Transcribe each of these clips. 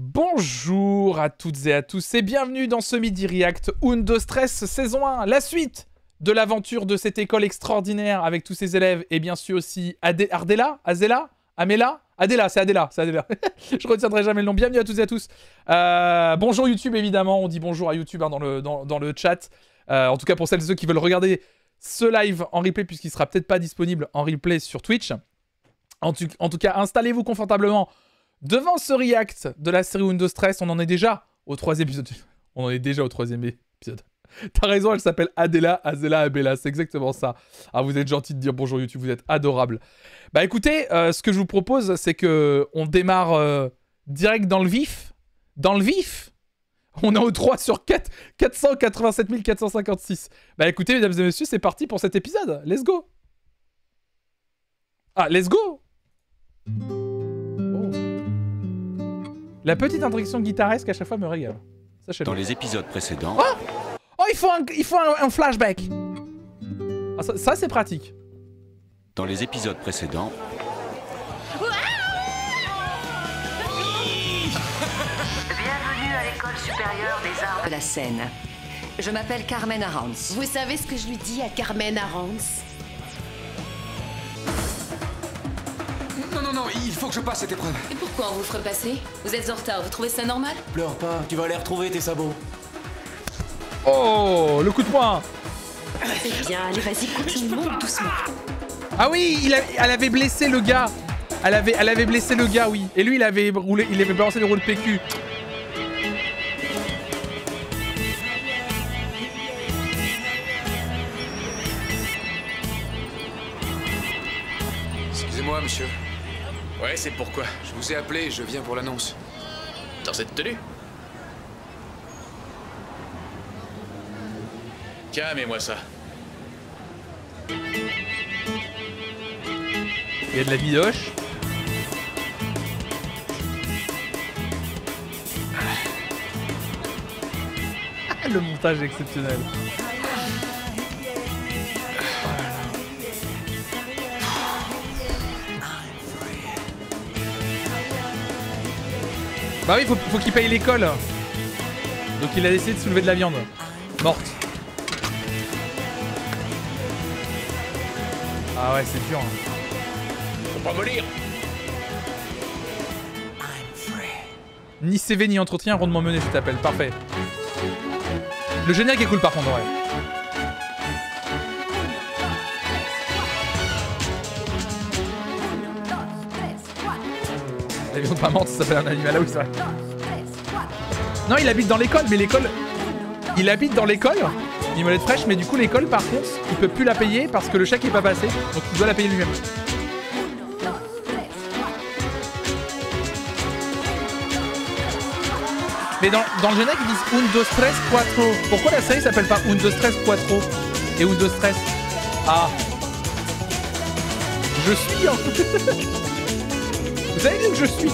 Bonjour à toutes et à tous et bienvenue dans ce Midi React Undo Stress saison 1, la suite de l'aventure de cette école extraordinaire avec tous ses élèves et bien sûr aussi Ardella, Azela, Amela, Adela, c'est Adela. Je retiendrai jamais le nom. Bienvenue à toutes et à tous. Bonjour YouTube évidemment, on dit bonjour à YouTube hein, dans le chat. En tout cas pour celles et ceux qui veulent regarder ce live en replay puisqu'il sera peut-être pas disponible en replay sur Twitch. En tout cas, installez-vous confortablement devant ce react de la série Undo Stress. On en est déjà au troisième épisode. T'as raison, elle s'appelle Adela, Azela, Abela. C'est exactement ça. Ah, vous êtes gentil de dire bonjour YouTube, vous êtes adorable. Bah écoutez, ce que je vous propose, c'est que on démarre direct dans le vif. Dans le vif. On est au 3 sur 4, 487 456. Bah écoutez, mesdames et messieurs, c'est parti pour cet épisode. Let's go. Ah, let's go. Oh. La petite introduction guitaresque à chaque fois me régale. Dans les épisodes précédents... Oh, il faut un flashback. Ah, ça c'est pratique. Dans les épisodes précédents... Bienvenue à l'école supérieure des arts de la Seine. Je m'appelle Carmen Arantz. Vous savez ce que je lui dis à Carmen Arantz? Non, il faut que je passe cette épreuve. Et pourquoi on vous ferait passer? Vous êtes en retard, vous trouvez ça normal? Pleure pas, tu vas aller retrouver tes sabots. Oh, le coup de poing. C'est bien, allez, vas-y, continue, monte doucement. Ah oui, elle avait blessé le gars. Elle avait blessé le gars, oui. Et lui, il avait balancé le rouleau de PQ. Excusez-moi, monsieur. Ouais, c'est pourquoi. Je vous ai appelé, je viens pour l'annonce. Dans cette tenue? Tiens, mets-moi ça. Il y a de la bidoche. Le montage est exceptionnel. Bah oui, faut qu'il paye l'école. Donc il a décidé de soulever de la viande. Morte. Ah ouais, c'est dur. Faut pas mollir. Ni CV ni entretien, rondement mené, je t'appelle. Parfait. Le générique est cool par contre, ouais. L'avion pas morte, ça s'appelle un animal. Ah oui, c'est vrai. Non, il habite dans l'école, mais l'école... Il habite dans l'école, Mimolette fraîche, mais du coup l'école par contre, il peut plus la payer parce que le chèque est pas passé, donc il doit la payer lui-même. Mais dans le générique, ils disent Undo Stress Quattro. Pourquoi la série s'appelle pas Undo Stress Quattro et Undo Stress? Ah. Je suis en... Vous avez dit que je suis.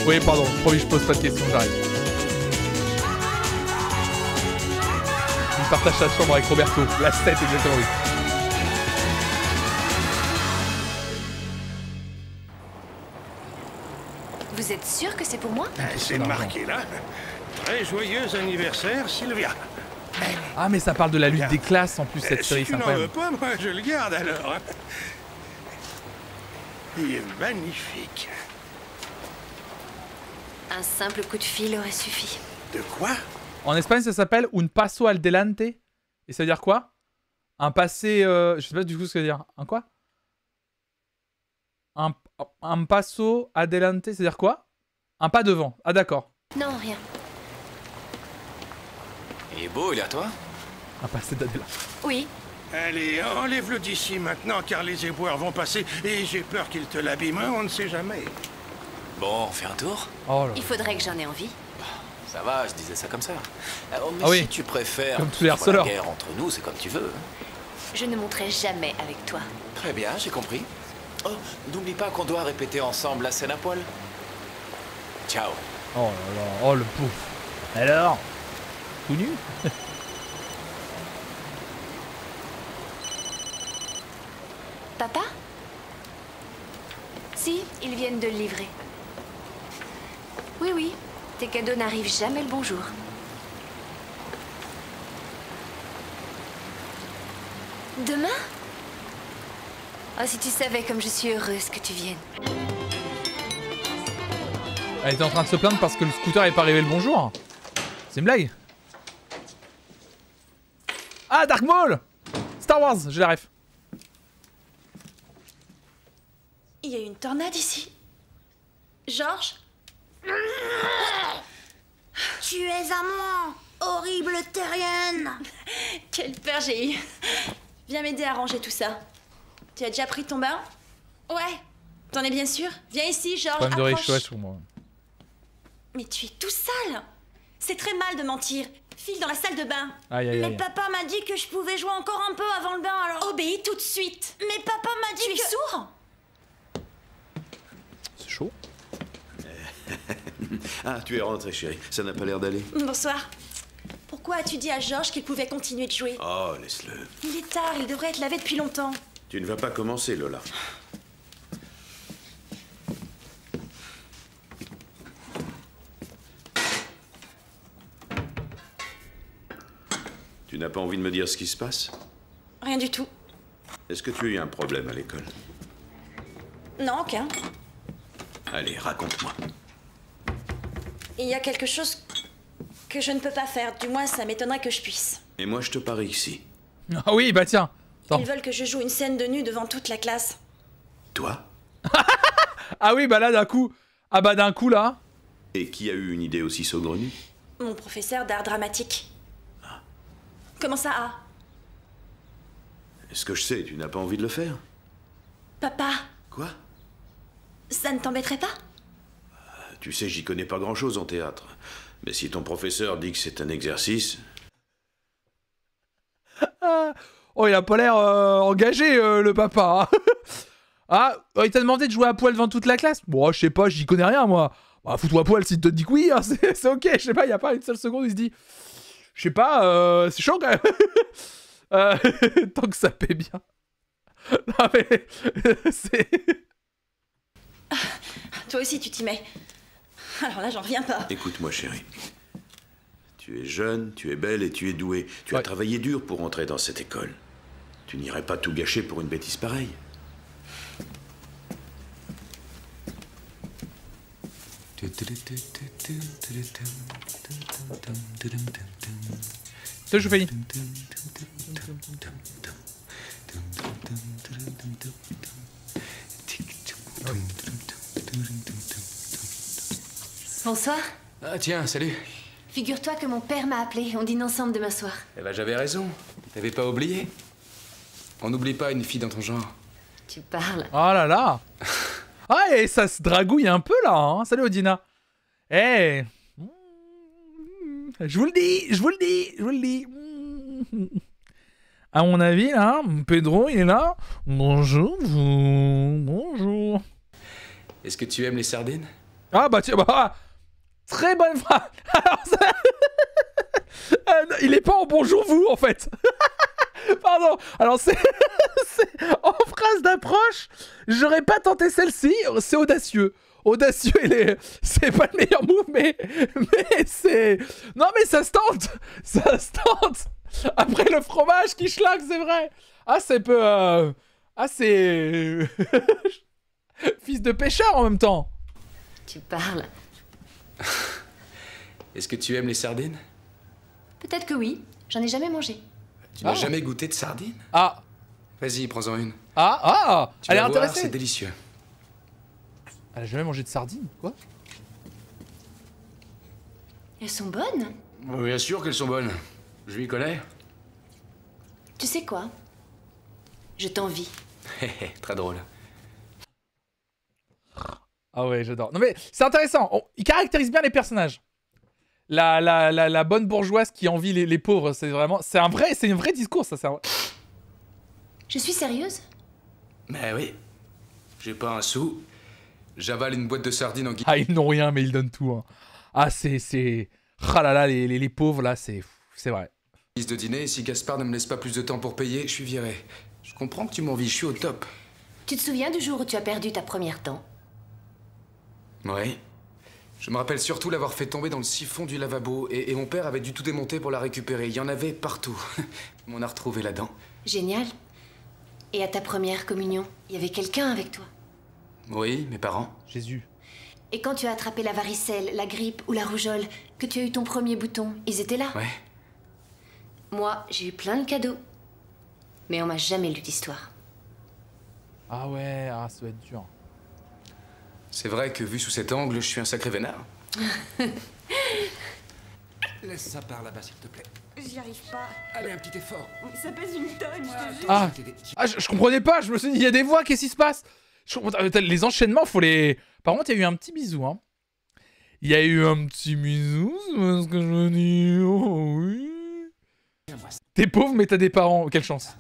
Oui, pardon, promis, je pose pas de questions, j'arrive. Il partage sa chambre avec Roberto. La 7, exactement, oui. Vous êtes sûr que c'est pour moi? C'est marqué là. Très joyeux anniversaire, Sylvia. Ah, mais ça parle de la lutte des classes en plus, cette série, Si c'est tu n'en veux incroyable. pas, moi je le garde alors. Il est magnifique. Un simple coup de fil aurait suffi. De quoi? En Espagne, ça s'appelle un paso al delante. Et ça veut dire quoi? Un passé... je sais pas du coup ce que ça veut dire. Un quoi? Un paso adelante, ça veut dire quoi? Un pas devant. Ah d'accord. Non, rien. Il est beau, il est à toi? Un passé d'Adela. Oui, Allez, enlève-le d'ici maintenant car les éboueurs vont passer et j'ai peur qu'ils te l'abîment, on ne sait jamais. Bon, on fait un tour? Oh là. il faudrait que j'en ai envie. Ça va, je disais ça comme ça. Oh, mais Ah oui. si tu préfères... Comme tous les la harceleurs. guerre entre nous, c'est comme tu veux. Je ne monterai jamais avec toi. Très bien, j'ai compris. Oh, n'oublie pas qu'on doit répéter ensemble la scène à poil. Ciao. Oh là là. Oh le pouf. Alors? Tout nu? Papa? Si, ils viennent de le livrer. Oui, oui, tes cadeaux n'arrivent jamais le bonjour. Demain? Oh, si tu savais comme je suis heureuse que tu viennes. Elle était en train de se plaindre parce que le scooter est pas arrivé le bonjour. C'est une blague. Ah, Dark Maul! Star Wars, j'ai la ref. Il y a une tornade ici. Georges? Tu es à moi, horrible terrienne. Quelle peur j'ai eu. Viens m'aider à ranger tout ça. Tu as déjà pris ton bain? Ouais. T'en es bien sûr? Viens ici, Georges, Problème de approche. réchaud pour moi. Mais tu es tout sale. C'est très mal de mentir. File dans la salle de bain. Aïe aïe Mais aïe. papa m'a dit que je pouvais jouer encore un peu avant le bain, alors... Obéis tout de suite. Mais papa m'a dit Tu es que... sourd? C'est chaud. Ah, tu es rentrée, chérie. Ça n'a pas l'air d'aller. Bonsoir. Pourquoi as-tu dit à Georges qu'il pouvait continuer de jouer? Oh, laisse-le. Il est tard, il devrait être lavé depuis longtemps. Tu ne vas pas commencer, Lola. Tu n'as pas envie de me dire ce qui se passe? Rien du tout. Est-ce que tu as eu un problème à l'école? Non, aucun. Allez, raconte-moi. Il y a quelque chose que je ne peux pas faire. Du moins, ça m'étonnerait que je puisse. Et moi, je te parie ici. Ah oui, bah tiens. Attends. Ils veulent que je joue une scène de nu devant toute la classe. Toi? Ah oui, bah là d'un coup. Ah bah d'un coup là. Et qui a eu une idée aussi saugrenue? Mon professeur d'art dramatique. Comment ça a? Est-ce que je sais, tu n'as pas envie de le faire? Papa, Quoi? ça ne t'embêterait pas? Tu sais, j'y connais pas grand-chose en théâtre. Mais si ton professeur dit que c'est un exercice... Oh, il a pas l'air engagé, le papa. Ah, oh, il t'a demandé de jouer à poil devant toute la classe? Bon, je sais pas, j'y connais rien, moi. Bah, fous-toi à poil s'il te dit que oui, hein, c'est ok, je sais pas, y a pas une seule seconde où il se dit... Je sais pas, c'est chaud quand même. Tant que ça paie bien. Non mais... c'est... Toi aussi, tu t'y mets. Alors là, j'en reviens pas. Écoute-moi, chérie. Tu es jeune, tu es belle et tu es douée. Tu as travaillé dur pour entrer dans cette école. Tu n'irais pas tout gâcher pour une bêtise pareille. C'est je fais. Bonsoir. Ah tiens, salut. Figure-toi que mon père m'a appelé. On dîne ensemble demain soir. Eh ben j'avais raison. T'avais pas oublié. On n'oublie pas une fille dans ton genre. Tu parles. Oh là là. Ah, et ça se dragouille un peu là, hein. Salut Odina. Eh. Je vous le dis, je vous le dis, je vous le dis. À mon avis, là, Pedro, il est là. Bonjour, vous. Bonjour. Est-ce que tu aimes les sardines? Ah bah tiens, bah... Très bonne phrase. Alors ça... il est pas en bonjour vous, en fait. Pardon. Alors c'est... en phrase d'approche, j'aurais pas tenté celle-ci. C'est audacieux. Audacieux, c'est pas le meilleur move, mais c'est... Non mais ça se tente. Ça se tente. Après le fromage qui schlaque, c'est vrai. Ah, c'est peu... Ah, c'est... Fils de pêcheur en même temps. Tu parles. Est-ce que tu aimes les sardines? Peut-être que oui. J'en ai jamais mangé. Tu n'as jamais goûté de sardines? Ah. Vas-y, prends-en une. Ah. Tu Elle est vas voir, intéressée. c'est délicieux. Elle a jamais mangé de sardines, quoi? Elles sont bonnes. Bien sûr qu'elles sont bonnes. Je lui connais. Tu sais quoi? Je t'envie. Très drôle. Ah ouais, j'adore. Non mais c'est intéressant. Il caractérise bien les personnages. La bonne bourgeoise qui envie les pauvres, c'est vraiment... C'est un vrai discours, ça. Je suis sérieuse? Mais oui. J'ai pas un sou. J'avale une boîte de sardines en guise. Ah, ils n'ont rien, mais ils donnent tout. Hein. Ah, c'est... Ah là là, les pauvres, là, c'est vrai. De dîner, si Gaspard ne me laisse pas plus de temps pour payer, je suis viré. Je comprends que tu m'envies, je suis au top. Tu te souviens du jour où tu as perdu ta première dent? Ouais. Je me rappelle surtout l'avoir fait tomber dans le siphon du lavabo et mon père avait dû tout démonter pour la récupérer. Il y en avait partout. On a retrouvé la dent. Génial. Et à ta première communion, il y avait quelqu'un avec toi? Oui, mes parents. Jésus. Et quand tu as attrapé la varicelle, la grippe ou la rougeole, que tu as eu ton premier bouton, ils étaient là? Ouais. Moi, j'ai eu plein de cadeaux. Mais on m'a jamais lu d'histoire. Ah ouais, ah, ça doit être dur. C'est vrai que vu sous cet angle, je suis un sacré vénard. Laisse ça par là-bas, s'il te plaît. J'y arrive pas. Allez, un petit effort. Ça pèse une tonne, je te jure. Ah, je comprenais pas, je me suis dit, il y a des voix, qu'est-ce qui se passe? Les enchaînements, faut les... Par contre, il y a eu un petit bisou, hein. Il y a eu un petit bisou, c'est ce que je veux dire, oh oui. T'es pauvre, mais t'as des parents, quelle chance.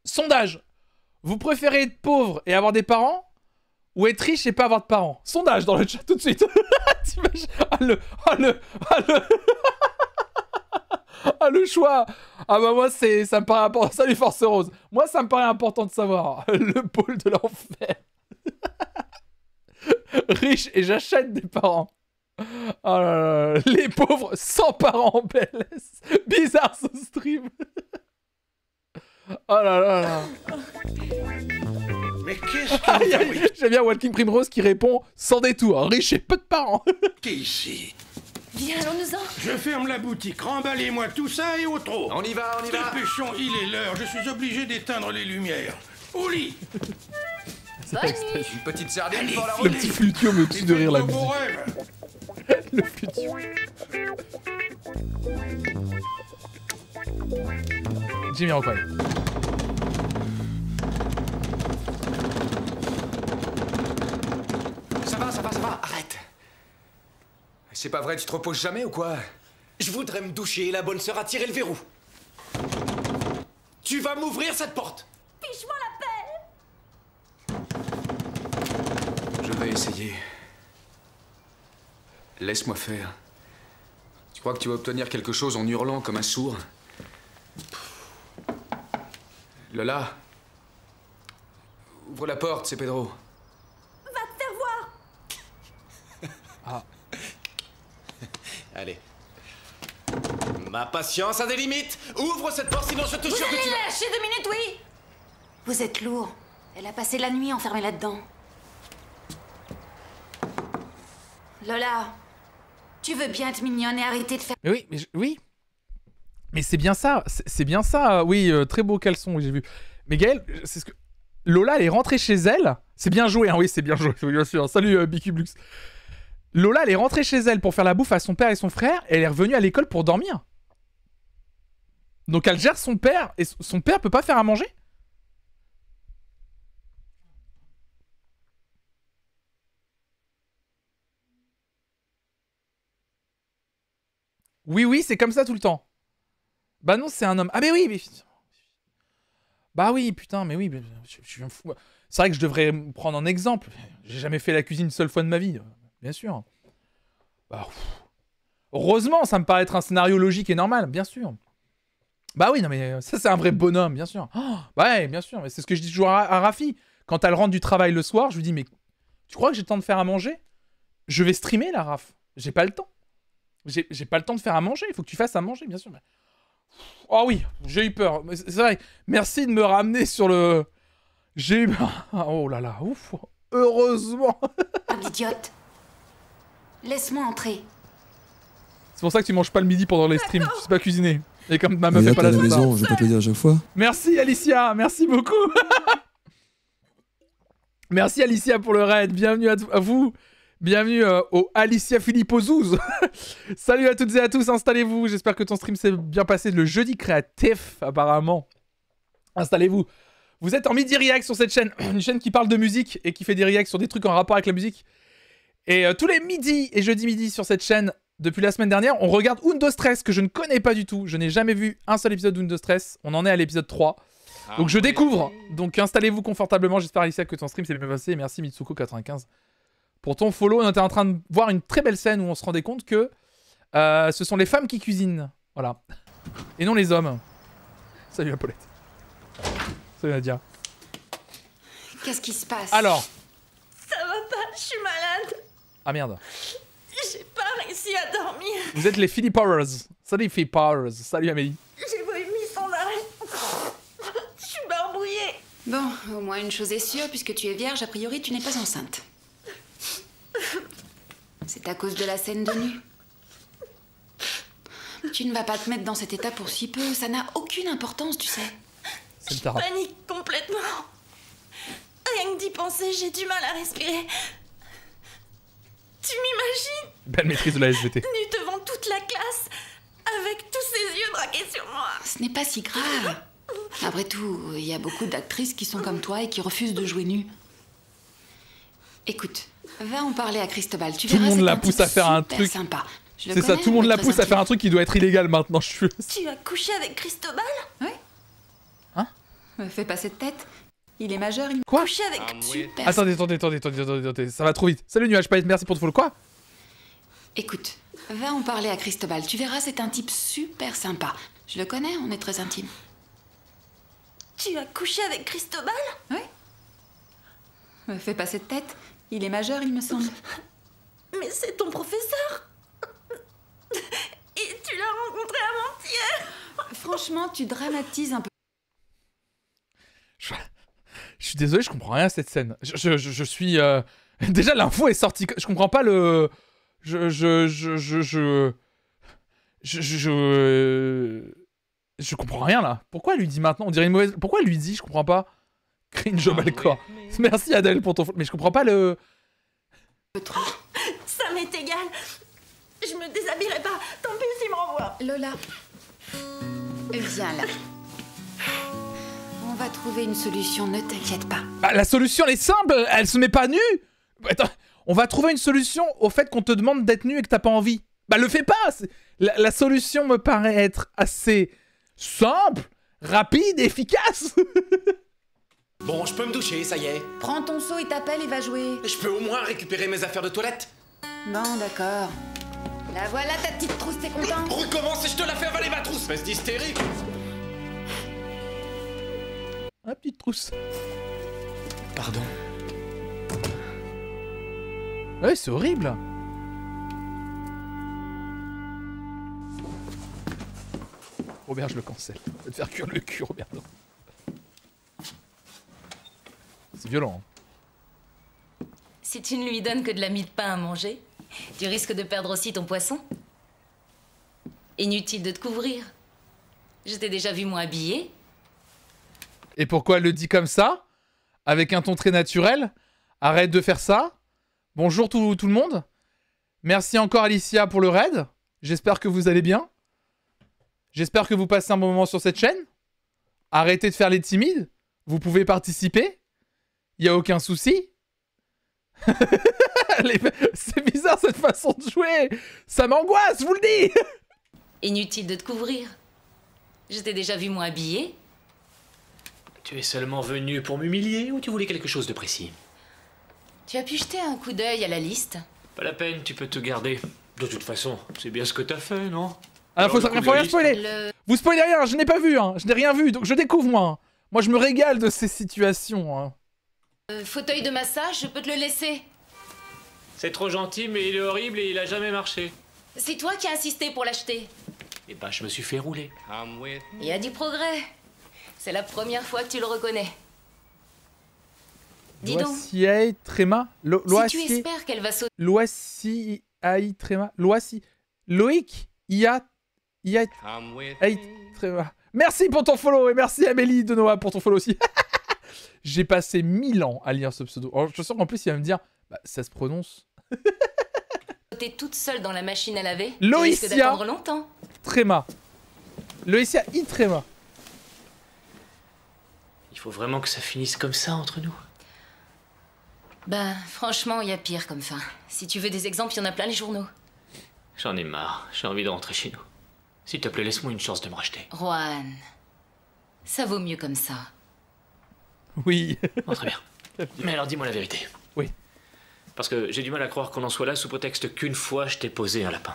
Sondage. Vous préférez être pauvre et avoir des parents ou être riche et pas avoir de parents? Sondage dans le chat tout de suite. Le choix. Ah bah moi ça me paraît important. Salut Force Rose. Moi ça me paraît important de savoir. Le pôle de l'enfer. Riche et j'achète des parents. Oh là là. Les pauvres sans parents en PLS. Bizarre ce stream. Oh là là là. Mais qu'est-ce que... J'aime bien Walking Primrose qui répond sans détour. Riche et peu de parents. Qui ici? Viens, allons-nous-en. Je ferme la boutique, remballez-moi tout ça et au trot. On y va, on y va. Dépêchons, il est l'heure, je suis obligé d'éteindre les lumières. Au lit. Une petite sardine pour la Le route. petit flutio me tue de rire la musique. Le flutio. Jimmy Rockwell. Ça va, arrête. C'est pas vrai, tu te reposes jamais ou quoi? Je voudrais me doucher et la bonne sœur a tiré le verrou. Tu vas m'ouvrir cette porte? Fiche-moi la paix. Je vais essayer. Laisse-moi faire. Tu crois que tu vas obtenir quelque chose en hurlant comme un sourd? Lola. Ouvre la porte, c'est Pedro. Va te faire voir. Ah. Allez. Ma patience a des limites. Ouvre cette porte, sinon je te jure que tu vas... Lâchez 2 minutes, oui. Vous êtes lourd. Elle a passé la nuit enfermée là-dedans. Lola, tu veux bien être mignonne et arrêter de faire... Mais oui, oui. Mais c'est bien ça, c'est bien ça. Oui, très beau caleçon, oui, j'ai vu. Mais Gaël, c'est ce que... Lola, elle est rentrée chez elle. C'est bien joué, hein, oui, c'est bien joué, bien sûr. Salut, Bicublux. Lola, elle est rentrée chez elle pour faire la bouffe à son père et son frère, et elle est revenue à l'école pour dormir. Donc elle gère son père, et son père peut pas faire à manger? Oui, c'est comme ça tout le temps. Bah non, c'est un homme. Ah mais oui, mais... Bah oui, putain, mais oui, je suis un fou. C'est vrai que je devrais me prendre en exemple. J'ai jamais fait la cuisine une seule fois de ma vie. Bien sûr. Bah, heureusement, ça me paraît être un scénario logique et normal, bien sûr. Bah oui, non mais ça c'est un vrai bonhomme, bien sûr. Oh, ouais, bien sûr, mais c'est ce que je dis toujours à Rafi. Quand elle rentre du travail le soir, je lui dis, mais tu crois que j'ai le temps de faire à manger? Je vais streamer là, Raph. J'ai pas le temps. J'ai pas le temps de faire à manger, il faut que tu fasses à manger, bien sûr. Mais... Oh oui, j'ai eu peur. C'est vrai, merci de me ramener sur le... J'ai eu peur. Oh là là, ouf. Heureusement. Ah, l'idiote. Laisse-moi entrer. C'est pour ça que tu manges pas le midi pendant les streams, tu sais pas cuisiner. Et comme ma meuf est pas là, à la maison, je vais pas te le dire à chaque fois. Merci Alicia, merci beaucoup. Merci Alicia pour le raid, bienvenue à vous. Bienvenue au Alicia Philippozouz. Salut à toutes et à tous, installez-vous. J'espère que ton stream s'est bien passé le jeudi créatif, apparemment. Installez-vous. Vous êtes en midi react sur cette chaîne, une chaîne qui parle de musique et qui fait des reacts sur des trucs en rapport avec la musique. Et tous les midis et jeudi midi sur cette chaîne, depuis la semaine dernière, on regarde Undo Stress, que je ne connais pas du tout. Je n'ai jamais vu un seul épisode d'Undo Stress. On en est à l'épisode 3. Donc je découvre. Donc installez-vous confortablement. J'espère Alicia que ton stream s'est bien passé. Et merci Mitsuko95 pour ton follow. On était en train de voir une très belle scène où on se rendait compte que ce sont les femmes qui cuisinent. Voilà. Et non les hommes. Salut la Paulette. Salut Nadia. Qu'est-ce qui se passe? Alors. Ça Je suis malade. Ah merde. J'ai pas réussi à dormir. Vous êtes les Philly Powers. Salut Philly Powers. Salut Amélie. J'ai vomi sans arrêt. Je suis barbouillée. Bon, au moins une chose est sûre, puisque tu es vierge, a priori tu n'es pas enceinte. C'est à cause de la scène de nu. Tu ne vas pas te mettre dans cet état pour si peu, ça n'a aucune importance, tu sais. Je panique complètement. Rien que d'y penser, j'ai du mal à respirer. Tu m'imagines? Belle maîtrise de la SVT. Nu devant toute la classe, avec tous ces yeux braqués sur moi. Ce n'est pas si grave. Après tout, il y a beaucoup d'actrices qui sont comme toi et qui refusent de jouer nues. Écoute, va en parler à Cristobal. Tu tout le verras, monde c'est la un pousse type à faire un super truc. Sympa. C'est ça, tout le monde la pousse à faire un truc qui doit être illégal maintenant. Je suis. Tu as couché avec Cristobal? Oui. Hein? Me fais pas cette tête. Il est majeur, il Quoi? Couché avec... Super. Attendez, ça va trop vite. Salut Nuage Paillette, merci pour te follow. Quoi? Écoute, va en parler à Cristobal. Tu verras, c'est un type super sympa. Je le connais, on est très intimes. Tu as couché avec Cristobal? Oui. Me fais pas cette tête. Il est majeur, il me semble. Mais c'est ton professeur. Et tu l'as rencontré avant-hier. Franchement, tu dramatises un peu. Je suis désolé, je comprends rien à cette scène. Je suis... Déjà, l'info est sortie... Je comprends pas le... Je comprends rien, là. Pourquoi elle lui dit maintenant? On dirait une mauvaise... Pourquoi elle lui dit? Je comprends pas. Cringe au balcon. Merci Adèle pour ton... Mais je comprends pas le... Ça m'est égal. Je me déshabillerai pas. Tant pis s'il me renvoie. Lola, viens là. On va trouver une solution, ne t'inquiète pas. Bah, la solution, elle est simple. Elle se met pas nue. Attends, on va trouver une solution au fait qu'on te demande d'être nu et que t'as pas envie. Bah, le fais pas. La solution me paraît être assez simple, rapide, efficace. Bon, je peux me doucher, ça y est. Prends ton seau et t'appelle et va jouer. Je peux au moins récupérer mes affaires de toilette. Bon, d'accord. La voilà ta petite trousse, t'es content? Recommence et je te la fais avaler ma trousse, espèce d'hystérie. La petite trousse. Pardon. Ouais, c'est horrible. Robert, je le cancelle. Va te faire cuire le cul, Robert. C'est violent. Hein. Si tu ne lui donnes que de la mie de pain à manger, tu risques de perdre aussi ton poisson. Inutile de te couvrir. Je t'ai déjà vu moins habillée. Et pourquoi elle le dit comme ça? Avec un ton très naturel? Arrête de faire ça. Bonjour tout le monde. Merci encore Alicia pour le raid. J'espère que vous allez bien. J'espère que vous passez un bon moment sur cette chaîne. Arrêtez de faire les timides. Vous pouvez participer. Il n'y a aucun souci. C'est bizarre cette façon de jouer. Ça m'angoisse, je vous le dis. Inutile de te couvrir. Je t'ai déjà vu moins habillée. Tu es seulement venu pour m'humilier ou tu voulais quelque chose de précis? Tu as pu jeter un coup d'œil à la liste? Pas la peine, tu peux te garder. De toute façon, c'est bien ce que t'as fait, non? Ah, faut rien spoiler. Vous spoilez rien, je n'ai pas vu, hein. Je n'ai rien vu, donc je découvre moi. Moi, je me régale de ces situations. Hein. Fauteuil de massage, je peux te le laisser. C'est trop gentil, mais il est horrible et il a jamais marché. C'est toi qui as insisté pour l'acheter. Eh ben, je me suis fait rouler. Il y a du progrès. C'est la première fois que tu le reconnais. Dis donc. Loisier Tréma. Si tu espères qu'elle va sauter. Loisier Tréma. Loïc Ia Tréma. Merci pour ton follow et merci Amélie de Noah pour ton follow aussi. J'ai passé 1000 ans à lire ce pseudo. Alors, je sens qu'en plus il va me dire, bah, ça se prononce. T'es toute seule dans la machine à laver. Loïcia tu risques d'attendre longtemps. Tréma. Loïcia I Tréma. Il faut vraiment que ça finisse comme ça entre nous. Ben, franchement, il y a pire comme fin. Si tu veux des exemples, il y en a plein les journaux. J'en ai marre, j'ai envie de rentrer chez nous. S'il te plaît, laisse-moi une chance de me racheter. Juan, ça vaut mieux comme ça. Oui. Bon, très bien. Mais alors dis-moi la vérité. Oui. Parce que j'ai du mal à croire qu'on en soit là sous prétexte qu'une fois je t'ai posé un lapin.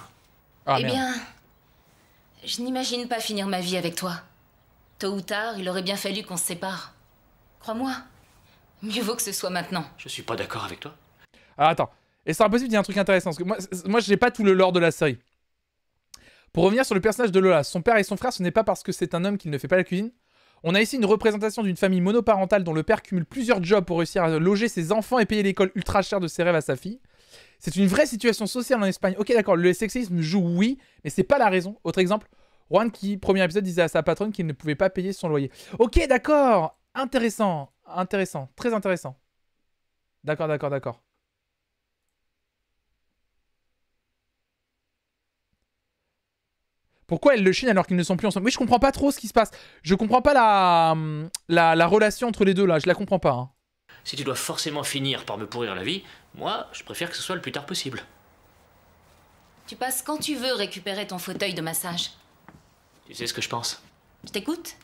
Ah, eh merde. bien, je n'imagine pas finir ma vie avec toi. Tôt ou tard, il aurait bien fallu qu'on se sépare. Crois-moi, mieux vaut que ce soit maintenant. Je suis pas d'accord avec toi. Alors attends. Et c'est impossible, il y a un truc intéressant. Parce que moi j'ai pas tout le lore de la série. Pour revenir sur le personnage de Lola, son père et son frère, ce n'est pas parce que c'est un homme qu'il ne fait pas la cuisine. On a ici une représentation d'une famille monoparentale dont le père cumule plusieurs jobs pour réussir à loger ses enfants et payer l'école ultra chère de ses rêves à sa fille. C'est une vraie situation sociale en Espagne. Ok, d'accord, le sexisme joue, oui, mais c'est pas la raison. Autre exemple, Juan qui, premier épisode, disait à sa patronne qu'il ne pouvait pas payer son loyer. Ok, d'accord, intéressant, très intéressant. D'accord. Pourquoi elle le chine alors qu'ils ne sont plus ensemble? Oui, je comprends pas trop ce qui se passe. Je comprends pas la relation entre les deux, là. Je la comprends pas. Hein. Si tu dois forcément finir par me pourrir la vie, moi, je préfère que ce soit le plus tard possible. Tu passes quand tu veux récupérer ton fauteuil de massage. Tu sais ce que je pense? Je t'écoute.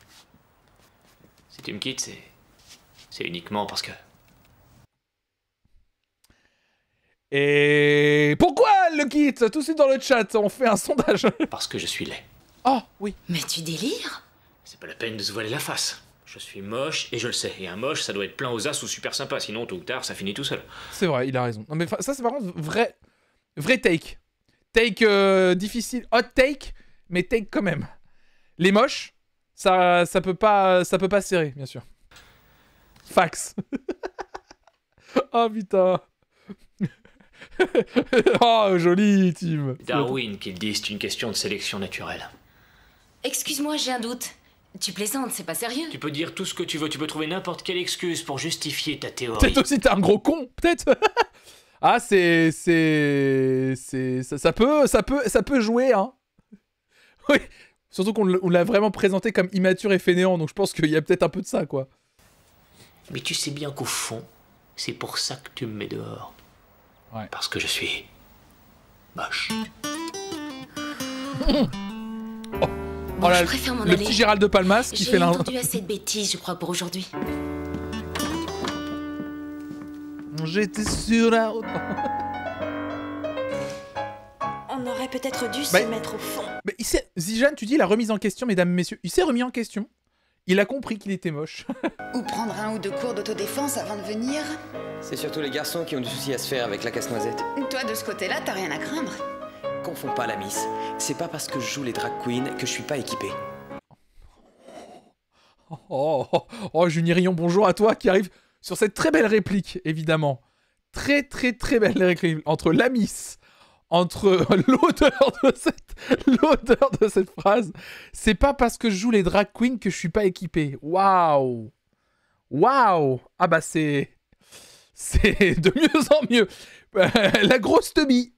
Si tu me quittes, c'est uniquement parce que... Et pourquoi elle le quitte? Tout de suite dans le chat, on fait un sondage. Parce que je suis laid. Oh, oui. Mais tu délires? C'est pas la peine de se voiler la face. Je suis moche et je le sais. Et un moche, ça doit être plein aux as ou super sympa. Sinon, tôt ou tard, ça finit tout seul. C'est vrai, il a raison. Non, mais ça, c'est par contre vrai take. Take difficile. Hot take, mais take quand même. Les moches, ça peut pas serrer, bien sûr. Fax. Oh putain. Oh, joli, Tim. Darwin qui le dit, c'est une question de sélection naturelle. Excuse-moi, j'ai un doute. Tu plaisantes, c'est pas sérieux. Tu peux dire tout ce que tu veux, tu peux trouver n'importe quelle excuse pour justifier ta théorie. Peut-être aussi t'es un gros con, peut-être. Ah, ça peut jouer, hein. Oui, surtout qu'on l'a vraiment présenté comme immature et fainéant, donc je pense qu'il y a peut-être un peu de ça, quoi. Mais tu sais bien qu'au fond, c'est pour ça que tu me mets dehors. Ouais. Parce que je suis... moche. Bon, je préfère m'en aller. Le petit Gérald de Palmas qui fait J'ai entendu assez de bêtises, je crois, pour aujourd'hui. J'étais sur la route. On aurait peut-être dû se mettre au fond. Mais Zijan, tu dis la remise en question, mesdames, messieurs. Il s'est remis en question. Il a compris qu'il était moche. Ou prendre un ou deux cours d'autodéfense avant de venir. C'est surtout les garçons qui ont du souci à se faire avec la casse-noisette. Toi, de ce côté-là, t'as rien à craindre. Confonds pas la miss. C'est pas parce que je joue les drag queens que je suis pas équipé. Oh, Junirion, bonjour à toi qui arrive sur cette très belle réplique, évidemment. Très belle réplique entre la miss, entre l'odeur de cette phrase. C'est pas parce que je joue les drag queens que je suis pas équipé. Waouh. Ah bah c'est de mieux en mieux. La grosse teubie.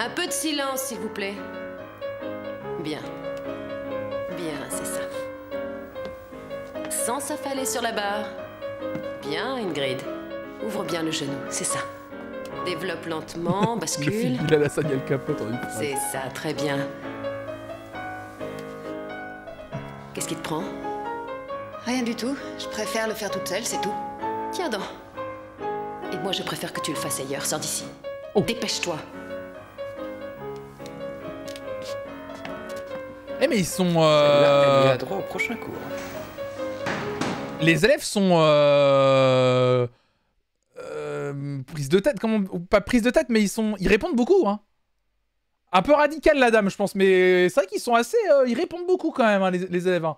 Un peu de silence, s'il vous plaît. Bien, c'est ça. Sans s'affaler sur la barre. Bien, Ingrid. Ouvre bien le genou, c'est ça. Développe lentement, bascule. Il a la sagne, elle capote en une phrase. C'est ça, très bien. Qu'est-ce qui te prend? Rien du tout. Je préfère le faire toute seule, c'est tout. Tiens donc. Et moi, je préfère que tu le fasses ailleurs. Sors d'ici. Dépêche-toi. Eh mais ils sont... Celle-là, elle y a droit au prochain cours. Les élèves sont... prise de tête, pas prise de tête, mais ils répondent beaucoup, hein. Un peu radical, la dame, je pense, mais c'est vrai qu'ils sont assez... ils répondent beaucoup, quand même, hein, les élèves. Hein.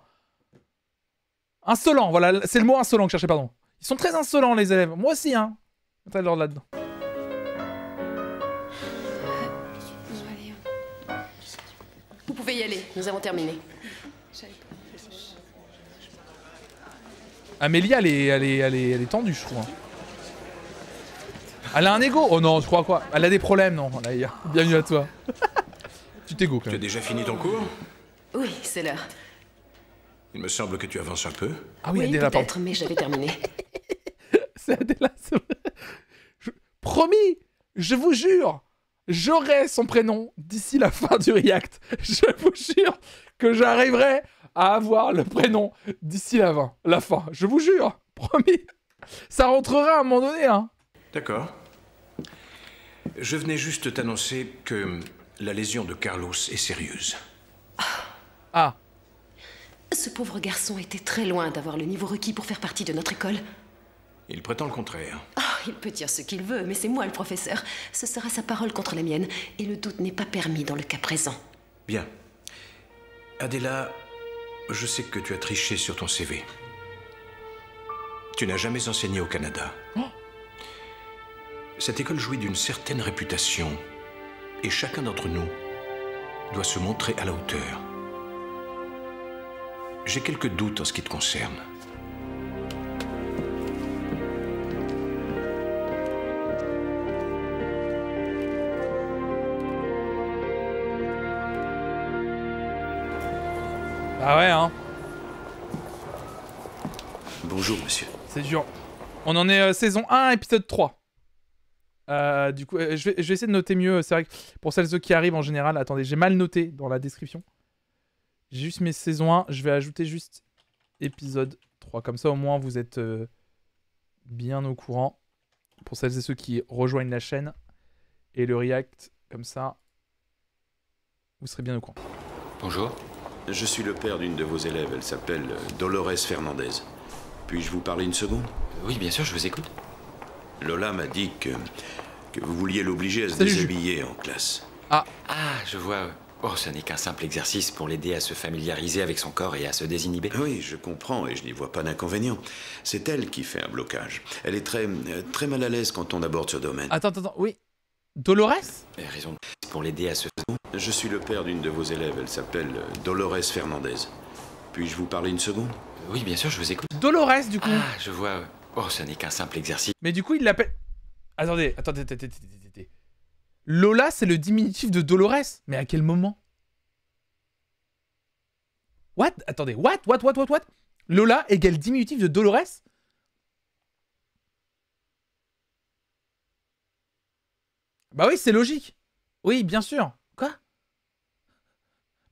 Insolents, voilà, c'est le mot insolent que je cherchais, pardon. Ils sont très insolents, les élèves. Moi aussi, hein. T'as l'ordre là-dedans. Vous pouvez y aller, nous avons terminé. Amélia, elle est tendue, je trouve. Hein. Elle a un ego. Oh non, tu crois quoi? Elle a des problèmes, non. Bienvenue à toi. Tu t'égo, quand même. Tu as déjà fini ton cours? Oui, c'est l'heure. Il me semble que tu avances un peu. Ah oui, Adela, peut-être, mais j'avais terminé. C'est Adela, c'est vrai. Promis, je vous jure, j'aurai son prénom d'ici la fin du react. Je vous jure que j'arriverai à avoir le prénom d'ici la fin. Je vous jure, promis. Ça rentrera à un moment donné, hein. D'accord. Je venais juste t'annoncer que la lésion de Carlos est sérieuse. Ah. Ce pauvre garçon était très loin d'avoir le niveau requis pour faire partie de notre école. Il prétend le contraire. Oh, il peut dire ce qu'il veut, mais c'est moi le professeur. Ce sera sa parole contre la mienne, et le doute n'est pas permis dans le cas présent. Bien. Adela, je sais que tu as triché sur ton CV. Tu n'as jamais enseigné au Canada. Cette école jouit d'une certaine réputation, et chacun d'entre nous doit se montrer à la hauteur. J'ai quelques doutes en ce qui te concerne. Ah ouais, hein. Bonjour, monsieur. C'est dur. On en est saison 1, épisode 3. Du coup, je vais essayer de noter mieux. C'est vrai que pour celles qui arrivent en général, attendez, j'ai mal noté dans la description. J'ai juste mes saisons 1. Je vais ajouter juste épisode 3. Comme ça, au moins, vous êtes bien au courant. Pour celles et ceux qui rejoignent la chaîne et le react, comme ça, vous serez bien au courant. Bonjour. Je suis le père d'une de vos élèves. Elle s'appelle Dolores Fernandez. Puis-je vous parler une seconde? Oui, bien sûr, je vous écoute. Lola m'a dit que vous vouliez l'obliger à se déshabiller en classe. Ah, je vois. Oh, ce n'est qu'un simple exercice pour l'aider à se familiariser avec son corps et à se désinhiber. Oui, je comprends et je n'y vois pas d'inconvénient. C'est elle qui fait un blocage. Elle est très mal à l'aise quand on aborde ce domaine. Attends, oui. Dolores? Raison pour l'aider à se... Je suis le père d'une de vos élèves. Elle s'appelle Dolores Fernandez. Puis-je vous parler une seconde? Oui, bien sûr, je vous écoute. Dolores, du coup. Ah, je vois. Oh, ce n'est qu'un simple exercice. Mais du coup, il l'appelle... Attendez. Lola, c'est le diminutif de Dolores. Mais à quel moment? What? Attendez, what? Lola égale diminutif de Dolores? Bah oui, c'est logique. Oui, bien sûr. Quoi?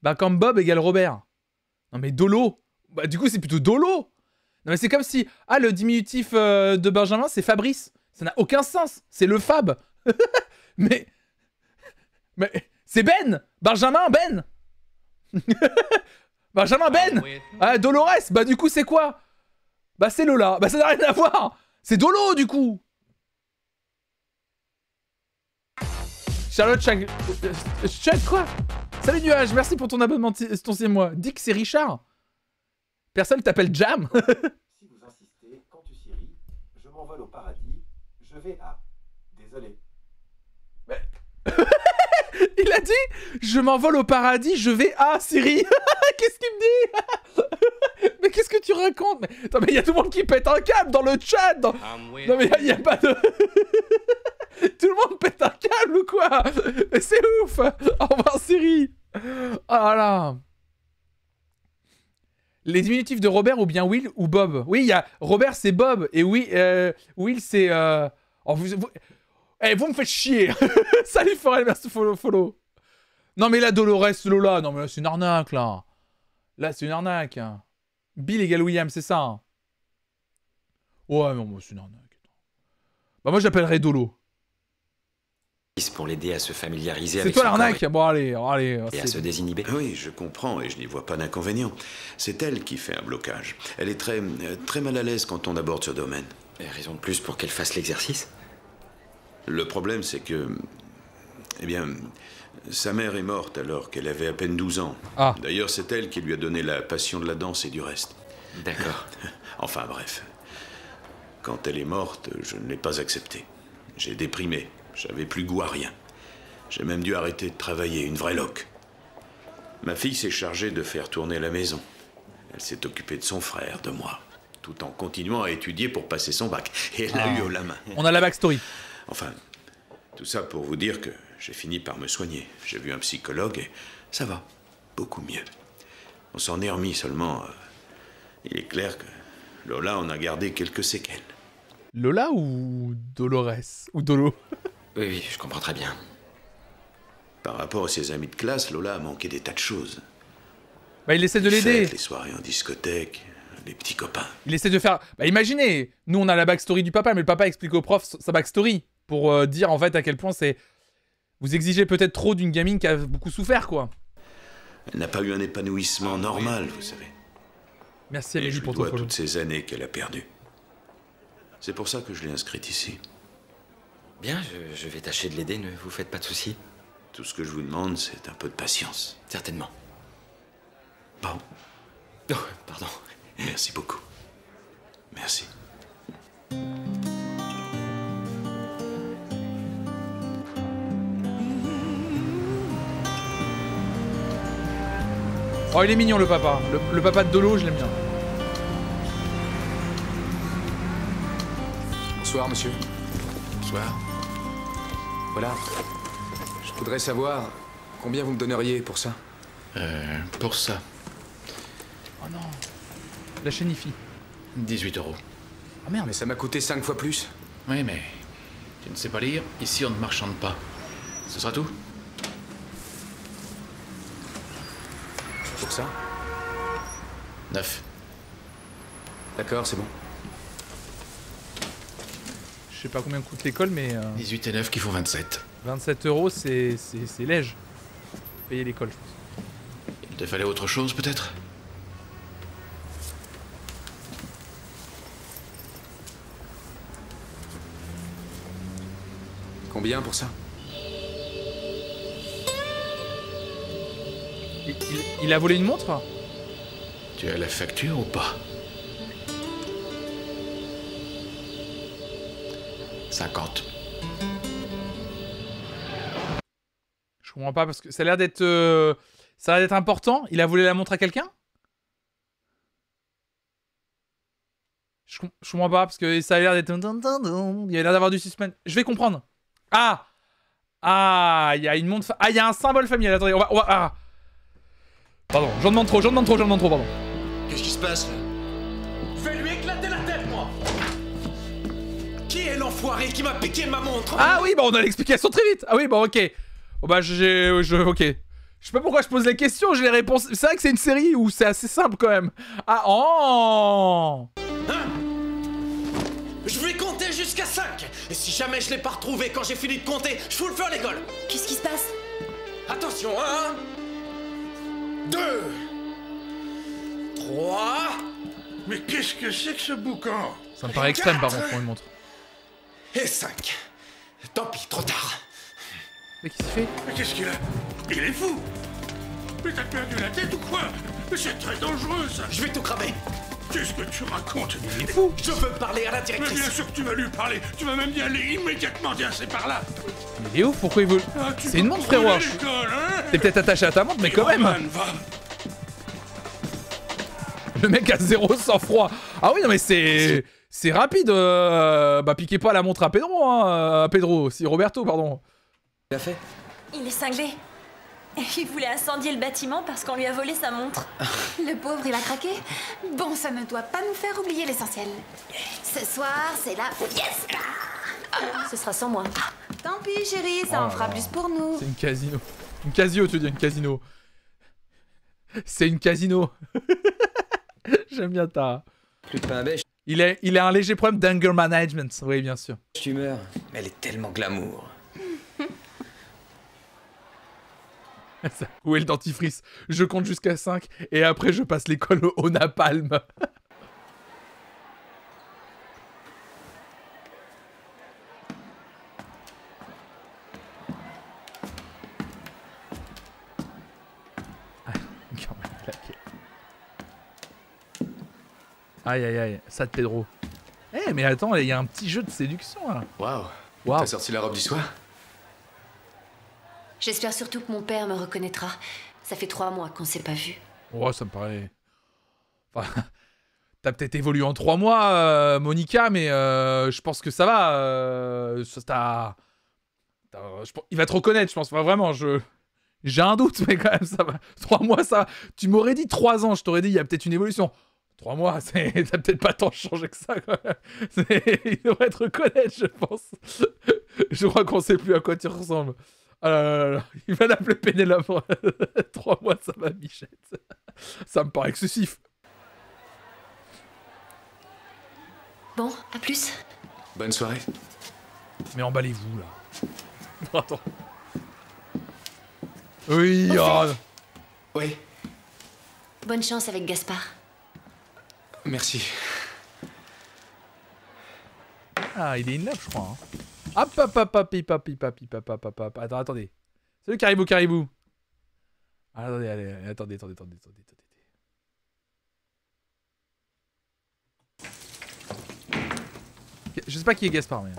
Bah comme Bob égale Robert. Non mais Dolo. Bah du coup, c'est plutôt Dolo. Non mais c'est comme si... Ah, le diminutif de Benjamin, c'est Fabrice. Ça n'a aucun sens. C'est le Fab. Mais c'est Ben. Benjamin Ben. Benjamin Ben. Ah, Dolores. Bah du coup, c'est quoi? Bah c'est Lola. Bah ça n'a rien à voir. C'est Dolo du coup. Charlotte Chuck quoi? Salut Nuage, merci pour ton abonnement ton 6e mois. Dick, c'est Richard. Personne t'appelle Jam. Si vous insistez, quand tu Siri, je m'envole au paradis, je vais à... Désolé. Mais... Il a dit, je m'envole au paradis, je vais à Siri. Qu'est-ce qu'il me dit? Mais qu'est-ce que tu racontes? Mais attends, mais il y a tout le monde qui pète un câble dans le chat. Non mais il y a pas de... Tout le monde pète un câble ou quoi? Mais c'est ouf. Au revoir Siri. Oh là là. Les diminutifs de Robert ou bien Will ou Bob? Oui, il y a Robert c'est Bob et oui, Will c'est... Oh, vous me faites chier. Salut Forel, merci follow. Non mais là Dolores, Lola, non mais là c'est une arnaque là. Là c'est une arnaque. Bill égale William, c'est ça. Ouais non, c'est une arnaque. Bah moi j'appellerais Dolo. Pour l'aider à se familiariser avec... C'est toi l'arnaque. Bon allez. Et à se désinhiber. Oui, je comprends et je n'y vois pas d'inconvénient. C'est elle qui fait un blocage. Elle est très mal à l'aise quand on aborde ce domaine. Et raison de plus pour qu'elle fasse l'exercice. Le problème, c'est que... Eh bien, sa mère est morte alors qu'elle avait à peine 12 ans. Ah. D'ailleurs, c'est elle qui lui a donné la passion de la danse et du reste. D'accord. Enfin bref. Quand elle est morte, je ne l'ai pas acceptée. J'ai déprimé. J'avais plus goût à rien. J'ai même dû arrêter de travailler, une vraie loque. Ma fille s'est chargée de faire tourner la maison. Elle s'est occupée de son frère, de moi, tout en continuant à étudier pour passer son bac. Et elle l'a eu haut la main. On a la backstory. Enfin, tout ça pour vous dire que j'ai fini par me soigner. J'ai vu un psychologue et ça va, beaucoup mieux. On s'en est remis seulement. Il est clair que Lola en a gardé quelques séquelles. Lola ou Dolores? Ou Dolo? Oui, je comprends très bien. Par rapport à ses amis de classe, Lola a manqué des tas de choses. Bah il essaie de l'aider. Les soirées en discothèque, les petits copains. Il essaie de faire... Bah imaginez, nous on a la backstory du papa, mais le papa explique au prof sa backstory. Pour dire en fait à quel point c'est... Vous exigez peut-être trop d'une gamine qui a beaucoup souffert quoi. Elle n'a pas eu un épanouissement normal, vous savez. Merci Amélie pour ton follow. Toutes ces années qu'elle a perdues. C'est pour ça que je l'ai inscrite ici. Bien, je vais tâcher de l'aider, ne vous faites pas de soucis. Tout ce que je vous demande, c'est un peu de patience. Certainement. Bon. Oh, pardon. Merci beaucoup. Merci. Oh, il est mignon le papa. Le papa de Dolo, je l'aime bien. Bonsoir, monsieur. Bonsoir. Voilà. Je voudrais savoir combien vous me donneriez pour ça. Pour ça, Oh non. La chénifie. 18 €. Ah merde, mais ça m'a coûté 5 fois plus. Oui, mais tu ne sais pas lire. Ici, on ne marchande pas. Ce sera tout? Pour ça? 9. D'accord, c'est bon. Je sais pas combien coûte l'école, mais... 18 et 9 qui font 27. 27 €, c'est léger. Payer l'école, je pense. Il te fallait autre chose, peut-être? Combien pour ça? Il a volé une montre? Tu as la facture ou pas? 50. Je comprends pas parce que ça a l'air d'être important. Il a volé la montre à quelqu'un? Je comprends pas parce que ça a l'air d'être... Il a l'air d'avoir du suspense. Je vais comprendre. Ah! Ah, il y a une montre... Ah, il y a un symbole familial. Attendez, on va... Ah! Pardon, j'en demande trop, pardon. Qu'est-ce qui se passe là? Je vais lui éclater la tête, moi! Qui est l'enfoiré qui m'a piqué ma montre? Ah oui, bah on a l'explication très vite. Ah oui, bon, ok. Bon bah ok. Je sais pas pourquoi je pose les questions, j'ai les réponses. C'est vrai que c'est une série où c'est assez simple quand même. Ah, oh! Hein? Je vais compter jusqu'à 5. Et si jamais je l'ai pas retrouvé quand j'ai fini de compter, je fous le feu à l'école. Qu'est-ce qui se passe? Attention, 1, 2, 3... Mais qu'est-ce que c'est que ce boucan? Ça me paraît extrême par contre pour une montre. Et 5. Tant pis, trop tard. Mais qu'est-ce qu'il fait? Mais qu'est-ce qu'il a? Il est fou! Mais t'as perdu la tête ou quoi? Mais c'est très dangereux ça! Je vais tout cramer. Qu'est-ce que tu racontes? Il est fou! Je veux parler à la Mais directrice. bien sûr que tu vas lui parler! Tu vas même y aller immédiatement, viens, c'est par là! Il est ouf, pourquoi il veut... Ah, C'est une montre frérot! T'es peut-être attaché à ta montre, mais quand même! Le mec a 0 sang-froid! Ah oui, non mais c'est rapide! Bah piquez pas la montre à Pedro, hein! Roberto, pardon! Il a fait? Il est cinglé. Il voulait incendier le bâtiment parce qu'on lui a volé sa montre. Le pauvre, il a craqué. Bon, ça ne doit pas nous faire oublier l'essentiel. Ce soir, c'est la fiesta. Ce sera sans moi. Tant pis, chérie, ça en fera plus pour nous. C'est une casino. Une casio, tu veux dire, une casino. C'est une casino. J'aime bien ta... Plus de pain à bêche. Il a un léger problème d'anger management, oui, bien sûr. Tumeur, elle est tellement glamour. Où est le dentifrice? Je compte jusqu'à 5 et après je passe l'école au napalm. Aïe aïe aïe, ça de Pedro. Eh mais attends, il y a un petit jeu de séduction là. Waouh. Wow. T'as sorti la robe du soir? J'espère surtout que mon père me reconnaîtra. Ça fait 3 mois qu'on s'est pas vus. Oh, ça me paraît... Enfin, t'as peut-être évolué en 3 mois, Monica, mais je pense que ça va. Il va te reconnaître, je pense. Enfin, vraiment, j'ai un doute, mais quand même, ça va. 3 mois, ça va. Tu m'aurais dit 3 ans, je t'aurais dit, il y a peut-être une évolution. 3 mois, t'as peut-être pas tant changé que ça, quand même. Il devrait te reconnaître, je pense. Je crois qu'on sait plus à quoi tu ressembles. Ah là là, il va l'appeler Pénélope. 3 mois, ça va, Bichette. Ça me paraît excessif. Bon, à plus. Bonne soirée. Mais emballez-vous, là. Attends. Oui, oh. Oui. Bonne chance avec Gaspard. Merci. Ah, il est in love, je crois. Hein. Hop, hop, hop, hop, hop, hop, hop, hop, hop, hop, hop. Attends, attendez. Salut Caribou, Caribou. Attendez, allez, attendez. Je sais pas qui est Gaspard, mais...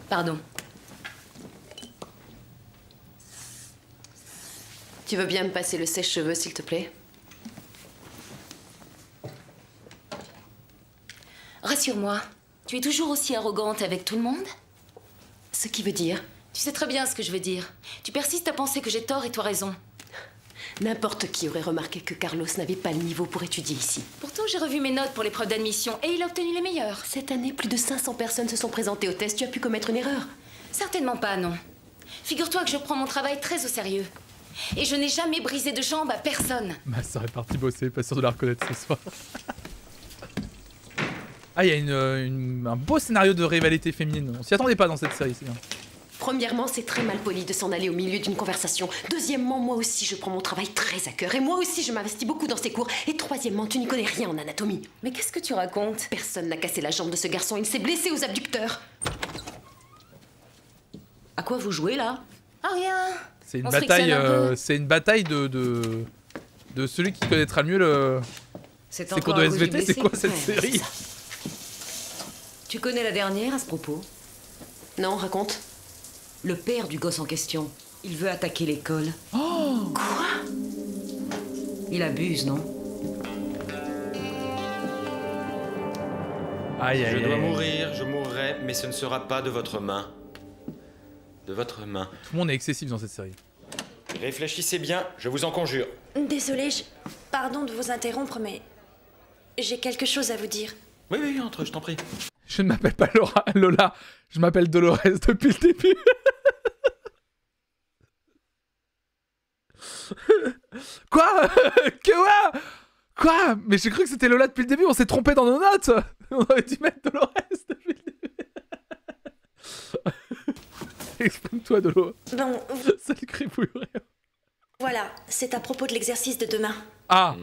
Pardon. Tu veux bien me passer le sèche-cheveux, s'il te plaît? Rassure-moi, tu es toujours aussi arrogante avec tout le monde? Ce qui veut dire? Tu sais très bien ce que je veux dire. Tu persistes à penser que j'ai tort et toi raison. N'importe qui aurait remarqué que Carlos n'avait pas le niveau pour étudier ici. Pourtant, j'ai revu mes notes pour l'épreuve d'admission et il a obtenu les meilleures. Cette année, plus de 500 personnes se sont présentées au test. Tu as pu commettre une erreur? Certainement pas, non. Figure-toi que je prends mon travail très au sérieux. Et je n'ai jamais brisé de jambe à personne. Ma soeur est partie bosser, pas sûr de la reconnaître ce soir. Ah, il y a un beau scénario de rivalité féminine. On s'y attendait pas dans cette série, c'est bien. Premièrement, c'est très mal poli de s'en aller au milieu d'une conversation. Deuxièmement, moi aussi, je prends mon travail très à cœur. Et moi aussi, je m'investis beaucoup dans ces cours. Et troisièmement, tu n'y connais rien en anatomie. Mais qu'est-ce que tu racontes? Personne n'a cassé la jambe de ce garçon. Il s'est blessé aux abducteurs. À quoi vous jouez, là? Ah, rien. C'est une bataille, de celui qui connaîtra mieux le... C'est quoi de SVT? C'est quoi cette série? Tu connais la dernière à ce propos? Non, raconte. Le père du gosse en question, il veut attaquer l'école. Oh! Quoi? Il abuse, non? Aïe, aïe, Je dois aïe. mourir, je mourrai, mais ce ne sera pas de votre main. De votre main. Tout le monde est excessif dans cette série. Réfléchissez bien, je vous en conjure. Désolée, pardon de vous interrompre, mais j'ai quelque chose à vous dire. Oui, oui, entre, je t'en prie. Je ne m'appelle pas Lola, je m'appelle Dolores depuis le début. Quoi? Quoi? Mais j'ai cru que c'était Lola depuis le début, on s'est trompé dans nos notes. On aurait dû mettre Dolores depuis le début. Exprime-toi, Dolo. Bon... Salut Crépouille. Voilà, c'est à propos de l'exercice de demain. Ah.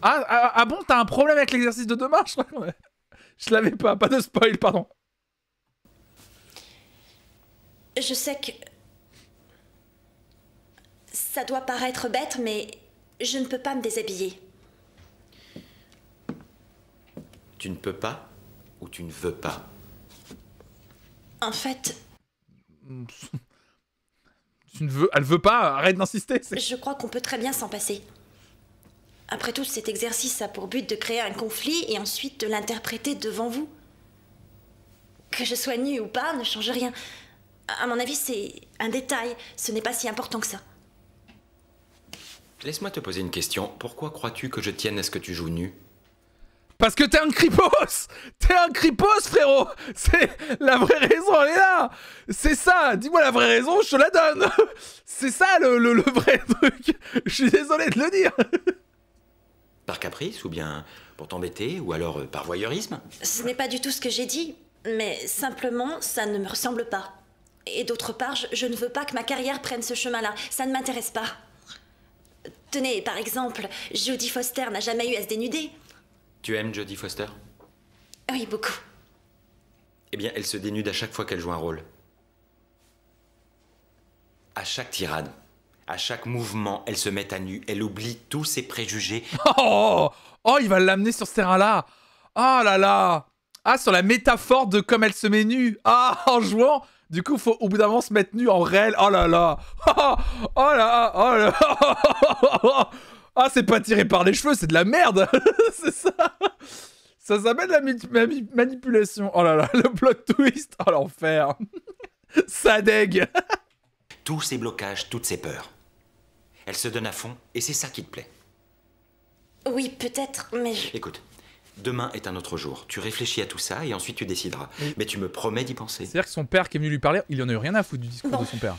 Ah bon, t'as un problème avec l'exercice de demain? Je crois qu'on a... Je l'avais pas de spoil, pardon. Je sais que... Ça doit paraître bête, mais je ne peux pas me déshabiller. Tu ne peux pas ou tu ne veux pas? En fait... Elle veut pas, arrête d'insister. Je crois qu'on peut très bien s'en passer. Après tout, cet exercice a pour but de créer un conflit et ensuite de l'interpréter devant vous. Que je sois nue ou pas ne change rien. À mon avis, c'est un détail. Ce n'est pas si important que ça. Laisse-moi te poser une question. Pourquoi crois-tu que je tienne à ce que tu joues nu? Parce que t'es un cripos! T'es un cripos, frérot! C'est la vraie raison, elle est là! C'est ça! Dis-moi la vraie raison, je te la donne! C'est ça le vrai truc! Je suis désolé de le dire! Par caprice ou bien pour t'embêter ou alors par voyeurisme? Ce n'est pas du tout ce que j'ai dit, mais simplement, ça ne me ressemble pas. Et d'autre part, je ne veux pas que ma carrière prenne ce chemin-là. Ça ne m'intéresse pas. Tenez, par exemple, Jodie Foster n'a jamais eu à se dénuder. Tu aimes Jodie Foster? Oui, beaucoup. Eh bien, elle se dénude à chaque fois qu'elle joue un rôle. À chaque tirade, à chaque mouvement, elle se met à nu. Elle oublie tous ses préjugés. Oh, il va l'amener sur ce terrain-là. Oh là là. Ah, sur la métaphore de comme elle se met nue. Ah, en jouant. Du coup, faut au bout d'un moment se mettre nu en réel. Oh là là. Oh là. Oh là. Ah, c'est pas tiré par les cheveux, c'est de la merde. C'est ça. Ça s'appelle la manipulation. Oh là là, le plot twist. Oh l'enfer. Ça dégue. Tous ces blocages, toutes ces peurs. Elle se donne à fond et c'est ça qui te plaît. Oui, peut-être, mais... Écoute, demain est un autre jour. Tu réfléchis à tout ça et ensuite tu décideras. Oui. Mais tu me promets d'y penser. C'est-à-dire que son père qui est venu lui parler, il en a eu rien à foutre du discours de son père.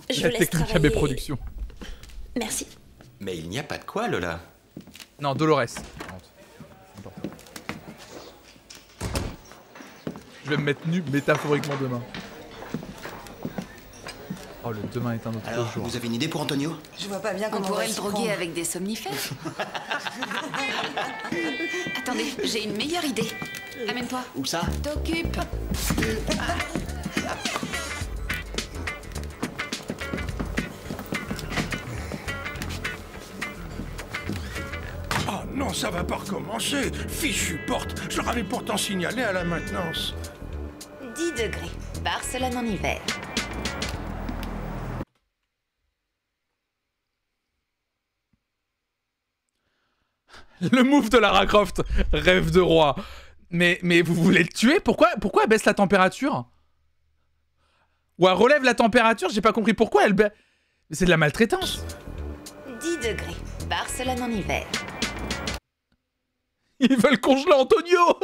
Je la technique AB Productions. Merci. Mais il n'y a pas de quoi, Lola. Non, Dolores. Je vais me mettre nu métaphoriquement demain. Oh, le demain est un autre Alors, jour. Vous avez une idée pour Antonio? Je vois pas bien comment on pourrait le droguer avec des somnifères. Attendez, j'ai une meilleure idée. Amène-toi. Où ça? T'occupe. Oh non, ça va pas recommencer. Fichue porte. Je leur avais pourtant signalé à la maintenance. 10 degrés. Barcelone en hiver. Le move de Lara Croft, rêve de roi. Mais vous voulez le tuer? Pourquoi elle baisse la température? Ou elle relève la température? J'ai pas compris pourquoi elle baisse. C'est de la maltraitance. 10 degrés. Barcelone en hiver. Ils veulent congeler Antonio.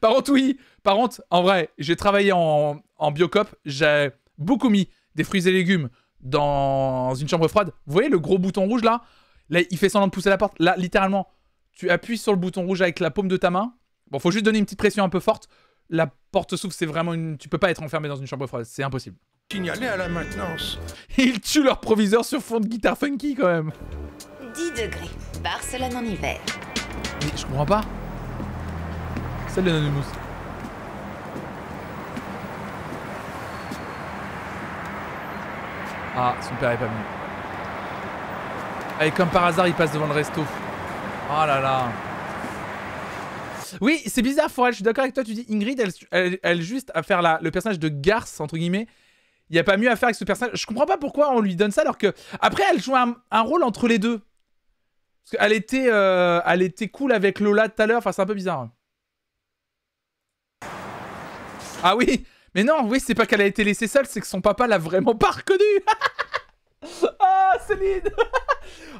Par contre, oui. Par contre, en vrai, j'ai travaillé en biocop. J'ai beaucoup mis des fruits et légumes dans une chambre froide. Vous voyez le gros bouton rouge là? Là, il fait semblant de pousser la porte. Là, littéralement, tu appuies sur le bouton rouge avec la paume de ta main. Bon, faut juste donner une petite pression un peu forte. La porte s'ouvre, c'est vraiment une... Tu peux pas être enfermé dans une chambre froide, c'est impossible. Signalé à la maintenance. Ils tuent leur proviseur sur fond de guitare funky quand même. 10 degrés. Barcelone en hiver. Mais je comprends pas. Salut Anonymous. Ah, son père est pas venu. Et comme par hasard, il passe devant le resto. Oh là là. Oui, c'est bizarre, Forel, je suis d'accord avec toi. Tu dis Ingrid, elle juste à faire le personnage de garce, entre guillemets. Il n'y a pas mieux à faire avec ce personnage. Je comprends pas pourquoi on lui donne ça alors que... Après, elle joue un rôle entre les deux. Parce qu'elle était cool avec Lola tout à l'heure. Enfin, c'est un peu bizarre. Ah oui. Mais non, oui, c'est pas qu'elle a été laissée seule, c'est que son papa l'a vraiment pas reconnue. Ah, Céline.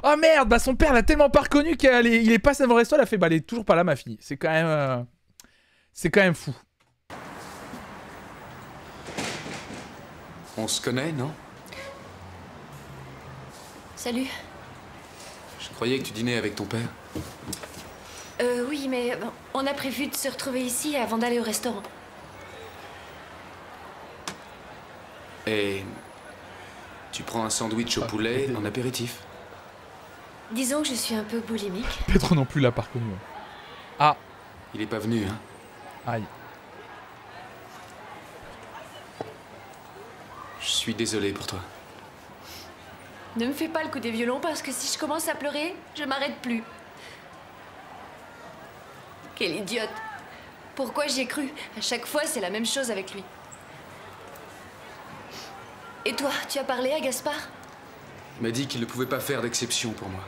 Oh merde, bah son père l'a tellement pas reconnu qu'il est passé devant le resto, elle a fait bah elle est toujours pas là ma fille. C'est quand même fou. On se connaît, non? Salut. Je croyais que tu dînais avec ton père. Oui, mais on a prévu de se retrouver ici avant d'aller au restaurant. Et tu prends un sandwich au poulet en apéritif? Disons que je suis un peu boulimique. Pedro non plus l'a pas reconnu. Ah. Il est pas venu, hein? Aïe. Je suis désolé pour toi. Ne me fais pas le coup des violons parce que si je commence à pleurer, je m'arrête plus. Quelle idiote. Pourquoi j'y ai cru? À chaque fois, c'est la même chose avec lui. Et toi, tu as parlé à Gaspard? Il m'a dit qu'il ne pouvait pas faire d'exception pour moi.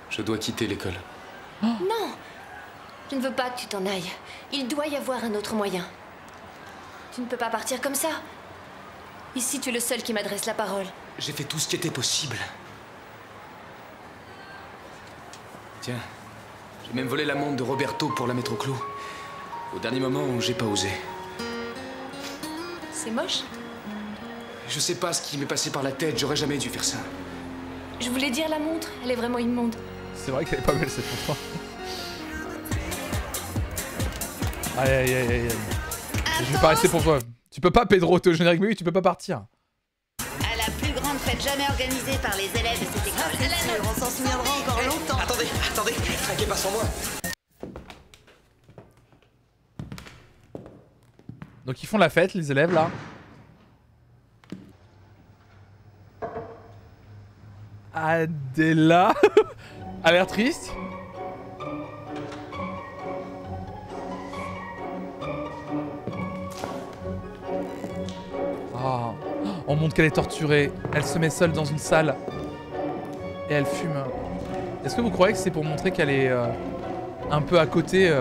Je dois quitter l'école. Non! Je ne veux pas que tu t'en ailles. Il doit y avoir un autre moyen. Tu ne peux pas partir comme ça. Ici, tu es le seul qui m'adresse la parole. J'ai fait tout ce qui était possible. Tiens, j'ai même volé la montre de Roberto pour la mettre au clou. Au dernier moment où j'ai pas osé. C'est moche? Je sais pas ce qui m'est passé par la tête, j'aurais jamais dû faire ça. Je voulais dire la montre, elle est vraiment immonde. C'est vrai qu'elle est pas belle cette montre. Aïe aïe aïe aïe. Je vais pas rester pour toi. Tu peux pas, Pedro, te générique, mais oui, tu peux pas partir. À la plus grande fête jamais organisée par les élèves de cette école. C'est sûr, on s'en souviendra encore longtemps. Attendez, traquez pas sans moi. Donc ils font la fête, les élèves, là. Adela a l'air triste. Oh. On montre qu'elle est torturée. Elle se met seule dans une salle. Et elle fume. Est-ce que vous croyez que c'est pour montrer qu'elle est un peu à côté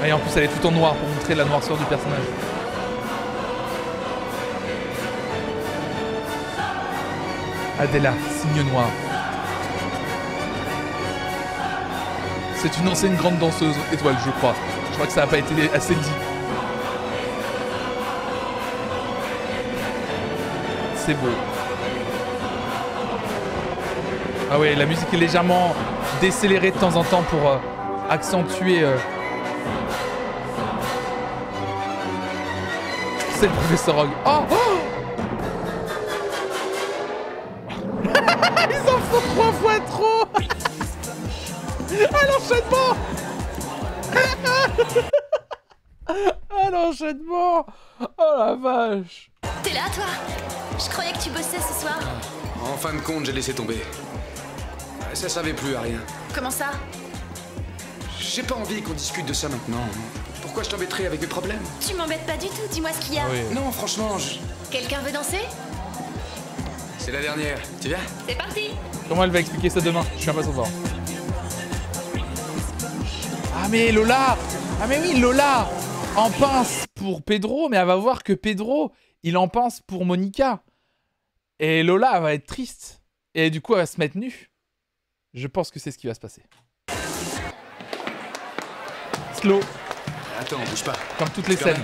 Et en plus elle est tout en noir pour montrer la noirceur du personnage. Adela, signe noir. C'est une ancienne grande danseuse étoile, je crois. Je crois que ça n'a pas été assez dit. C'est beau. Ah ouais, la musique est légèrement décélérée de temps en temps pour c'est le professeur Rogue. Oh, oh ils en font 3 fois trop. Ah, l'enchaînement. Ah, l'enchaînement. Oh la vache. T'es là, toi? Je croyais que tu bossais ce soir. En fin de compte, j'ai laissé tomber. Ça servait plus à rien. Comment ça? J'ai pas envie qu'on discute de ça maintenant. Pourquoi je t'embêterais avec mes problèmes? Tu m'embêtes pas du tout, dis-moi ce qu'il y a. Oui. Non, franchement, Quelqu'un veut danser? c'est la dernière. Tu viens? C'est parti. Comment elle va expliquer ça demain? Je suis impatient de voir. Ah mais Lola! Ah mais oui, Lola en pince pour Pedro, mais elle va voir que Pedro, il en pince pour Monica. Et Lola, elle va être triste. Et du coup, elle va se mettre nue. Je pense que c'est ce qui va se passer. Slow. Attends, bouge pas. Comme toutes les scènes.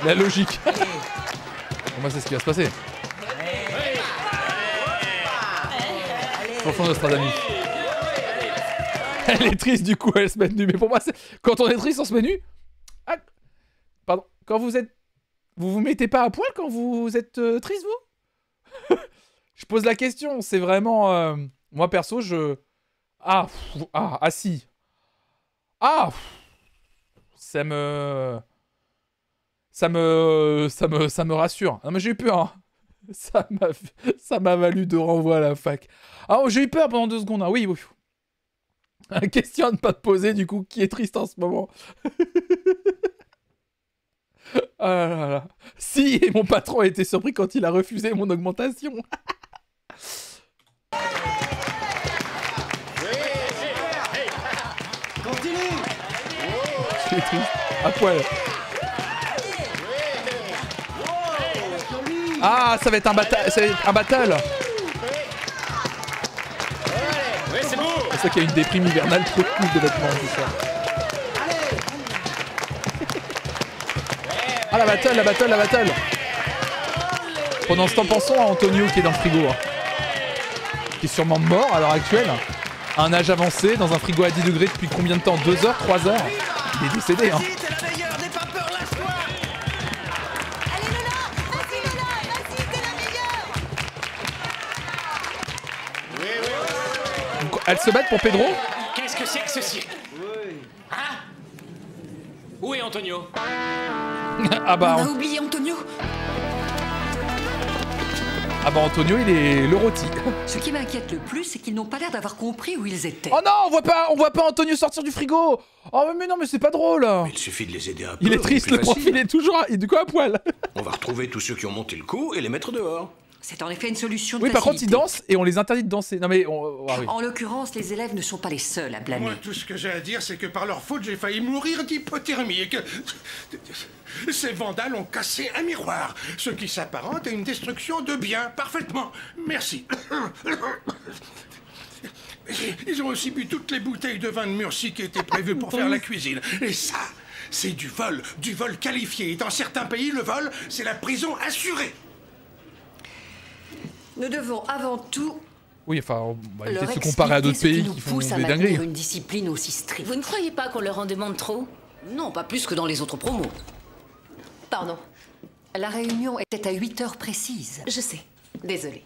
La logique. Pour moi, c'est ce qui va se passer. Enfant Nostradamus. Elle est triste, du coup, elle se met nue. Mais pour moi, quand on est triste, on se met nu. Ah, pardon. Quand vous êtes... Vous vous mettez pas à poil quand vous êtes triste, vous? Je pose la question. C'est vraiment... Moi, perso, je... si. Ah, ça me rassure. Non mais j'ai eu peur. Hein. Ça m'a valu de renvoi à la fac. Ah, j'ai eu peur pendant 2 secondes. Hein. Oui. Question à ne pas te poser du coup. Qui est triste en ce moment? Ah là là. Si, et mon patron a été surpris quand il a refusé mon augmentation. Continue. Je suis triste. À poil. Ah, ça va être un battle. Ouais, c'est beau. C'est ça qu'il y a une déprime hivernale trop cool de vêtements ce soir. Ah, la battle. Pendant ce temps, pensons à Antonio qui est dans le frigo. Hein. Qui est sûrement mort à l'heure actuelle. À un âge avancé, dans un frigo à 10 degrés depuis combien de temps? 2 heures, 3 heures? Il est décédé, hein. Elles se battent pour Pedro? Qu'est-ce que c'est que ceci? Hein? Où est Antonio? Ah bah... On a oublié Antonio. Ah bah Antonio, il est le rôti. Ce qui m'inquiète le plus, c'est qu'ils n'ont pas l'air d'avoir compris où ils étaient. Oh non, on voit pas Antonio sortir du frigo. Oh mais non, mais c'est pas drôle. Mais il suffit de les aider un peu. Il est triste, le profil est toujours... Il est du coup à poil. On va retrouver tous ceux qui ont monté le coup et les mettre dehors. C'est en effet une solution de Oui, par contre, facilité. ils dansent et on les interdit de danser. Non mais... Ah, oui. En l'occurrence, les élèves ne sont pas les seuls à blâmer. Moi, tout ce que j'ai à dire, c'est que par leur faute, j'ai failli mourir d'hypothermie et que... Ces vandales ont cassé un miroir, ce qui s'apparente à une destruction de biens. Parfaitement. Merci. Ils ont aussi bu toutes les bouteilles de vin de Murcie qui étaient prévues pour faire la cuisine. Et ça, c'est du vol qualifié. Et dans certains pays, le vol, c'est la prison assurée. Nous devons avant tout Oui, enfin, on va éviter leur de se comparer à d'autres expliquer pays ce qui nous font pousse à des maintenir dingueries. une discipline aussi stricte. Vous ne croyez pas qu'on leur en demande trop? Non, pas plus que dans les autres promos. Pardon. La réunion était à 8 heures précises. Je sais. Désolée.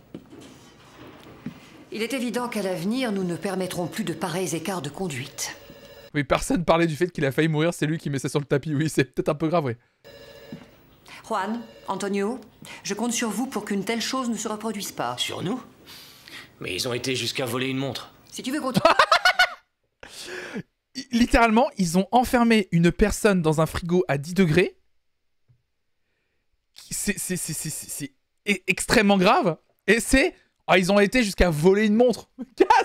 Il est évident qu'à l'avenir, nous ne permettrons plus de pareils écarts de conduite. Oui, personne parlait du fait qu'il a failli mourir, c'est lui qui met ça sur le tapis. Oui, c'est peut-être un peu grave, oui. Juan, Antonio, je compte sur vous pour qu'une telle chose ne se reproduise pas. Sur nous? Mais ils ont été jusqu'à voler une montre. Si tu veux continuer... Littéralement, ils ont enfermé une personne dans un frigo à 10 degrés. C'est extrêmement grave. Et c'est... Ah, ils ont été jusqu'à voler une montre.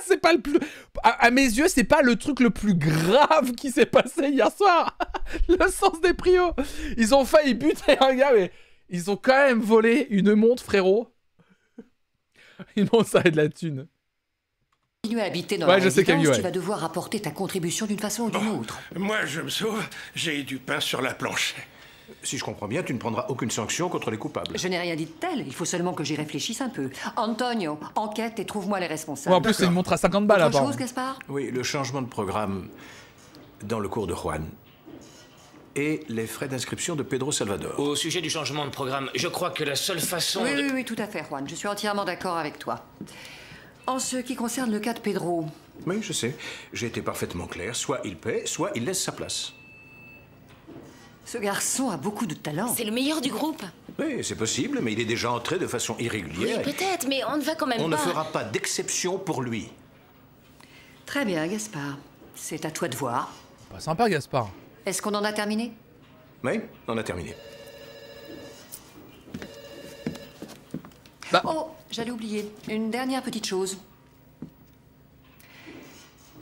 C'est pas le plus... À mes yeux, c'est pas le truc le plus grave qui s'est passé hier soir. Le sens des prios. Ils ont failli buter un gars, mais... Ils ont quand même volé une montre, frérot. Une montre, ça a de la thune. Continuer à habiter dans Ouais, la je sais, résidence, Camille, ouais. tu vas devoir apporter ta contribution d'une façon ou d'une autre. Moi, je me sauve. J'ai du pain sur la planche. Si je comprends bien, tu ne prendras aucune sanction contre les coupables. Je n'ai rien dit de tel, il faut seulement que j'y réfléchisse un peu. Antonio, enquête et trouve-moi les responsables. Ouais, en plus, c'est une montre à 50 balles, Autre là-bas. chose, Gaspard? Oui, le changement de programme dans le cours de Juan. Et les frais d'inscription de Pedro Salvador. Au sujet du changement de programme, je crois que la seule façon Oui, de... oui, oui, tout à fait, Juan. Je suis entièrement d'accord avec toi. En ce qui concerne le cas de Pedro... Oui, je sais. J'ai été parfaitement clair. Soit il paie, soit il laisse sa place. Ce garçon a beaucoup de talent. C'est le meilleur du groupe. Oui, c'est possible, mais il est déjà entré de façon Oui, irrégulière. peut-être, mais on ne va quand même On pas... ne fera pas d'exception pour lui. Très bien, Gaspard. C'est à toi de voir. Pas sympa, Gaspard. Est-ce qu'on en a terminé? Oui, on a terminé. Oh, j'allais oublier. Une dernière petite chose.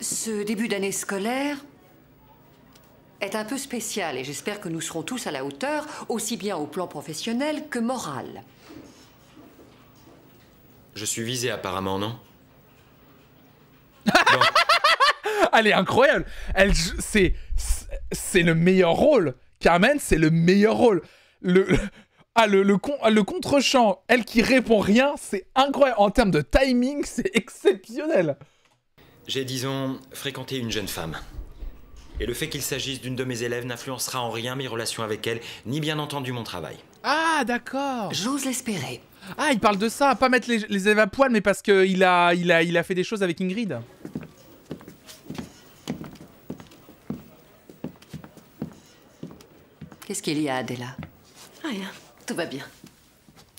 Ce début d'année scolaire est un peu spécial et j'espère que nous serons tous à la hauteur, aussi bien au plan professionnel que moral. Je suis visé apparemment, non? Elle est incroyable. C'est le meilleur rôle. Carmen, c'est le meilleur rôle. Le contre-champ, elle qui répond rien, c'est incroyable. En termes de timing, c'est exceptionnel. J'ai, disons, fréquenté une jeune femme. Et le fait qu'il s'agisse d'une de mes élèves n'influencera en rien mes relations avec elle, ni bien entendu mon travail. Ah, d'accord. J'ose l'espérer. Ah, il parle de ça, pas mettre les élèves à poil, mais parce qu'il a fait des choses avec Ingrid. Qu'est-ce qu'il y a, Adela? Rien, tout va bien.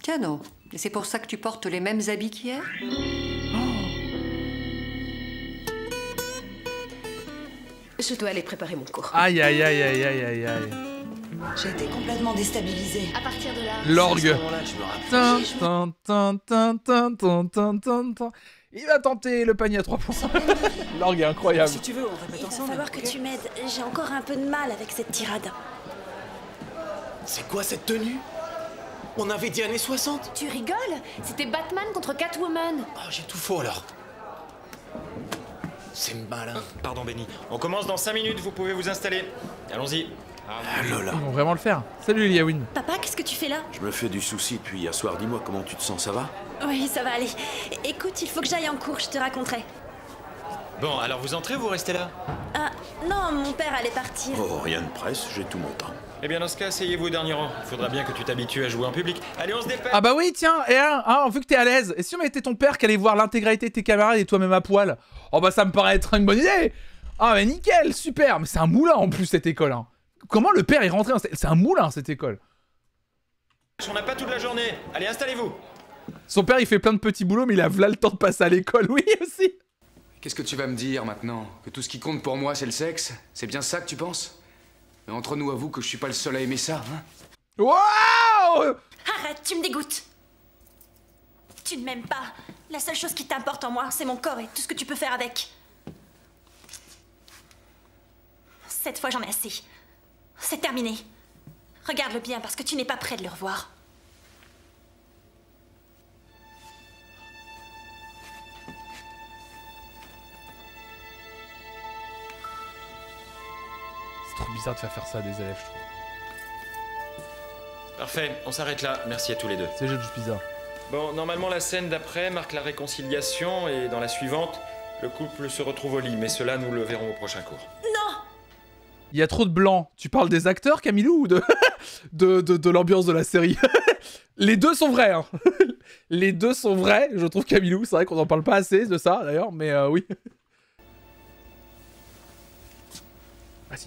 Tiens non. Et c'est pour ça que tu portes les mêmes habits qu'hier? Je dois aller préparer mon cours. Aïe, aïe, aïe, aïe, aïe, aïe, aïe. J'ai été complètement déstabilisée. À partir de là... L'orgue. Tin, Il va tenter le panier à 3 points. L'orgue est incroyable. Si tu veux, on répète ensemble. Il va falloir que tu m'aides. J'ai encore un peu de mal avec cette tirade. C'est quoi cette tenue? On avait dit années 60. Tu rigoles? C'était Batman contre Catwoman. Oh, j'ai tout faux alors. C'est malin. Pardon, Benny. On commence dans 5 minutes, vous pouvez vous installer. Allons-y. Ils vont vraiment le faire. Salut, Eliawin. Papa, qu'est-ce que tu fais là? Je me fais du souci depuis hier soir. Dis-moi comment tu te sens, ça va? Oui, ça va aller. Écoute, il faut que j'aille en cours, je te raconterai. Bon, alors vous entrez ou vous restez là? Ah, non, mon père allait partir. Oh, rien de presse, j'ai tout mon temps. Eh bien, dans ce cas, asseyez-vous au dernier rang. Il faudra bien que tu t'habitues à jouer en public. Allez, on se dépêche. Ah bah oui, tiens, et vu que t'es à l'aise, et si on mettait ton père qui allait voir l'intégralité de tes camarades et toi-même à poil? Oh bah ça me paraît être une bonne idée. Ah mais nickel, super. Mais c'est un moulin en plus cette école. Hein. Comment le père est rentré dans cette... C'est un moulin cette école. On n'a pas toute la journée. Allez, installez-vous. Son père il fait plein de petits boulots mais il a v'là le temps de passer à l'école, oui aussi. Qu'est-ce que tu vas me dire maintenant? Que tout ce qui compte pour moi c'est le sexe? C'est bien ça que tu penses? Mais entre nous, avoue que je suis pas le seul à aimer ça, hein? Waouh! Arrête, tu me dégoûtes. Tu ne m'aimes pas. La seule chose qui t'importe en moi, c'est mon corps et tout ce que tu peux faire avec. Cette fois, j'en ai assez. C'est terminé. Regarde-le bien parce que tu n'es pas prêt de le revoir. C'est trop bizarre de faire ça à des élèves, je trouve. Parfait, on s'arrête là. Merci à tous les deux. C'est juste bizarre. Bon, normalement, la scène d'après marque la réconciliation et dans la suivante, le couple se retrouve au lit. Mais cela, nous le verrons au prochain cours. Non! Il y a trop de blanc. Tu parles des acteurs, Camilou, ou de l'ambiance de la série? Les deux sont vrais, hein. Les deux sont vrais, je trouve, Camilou. C'est vrai qu'on n'en parle pas assez de ça, d'ailleurs, mais oui. Vas-y.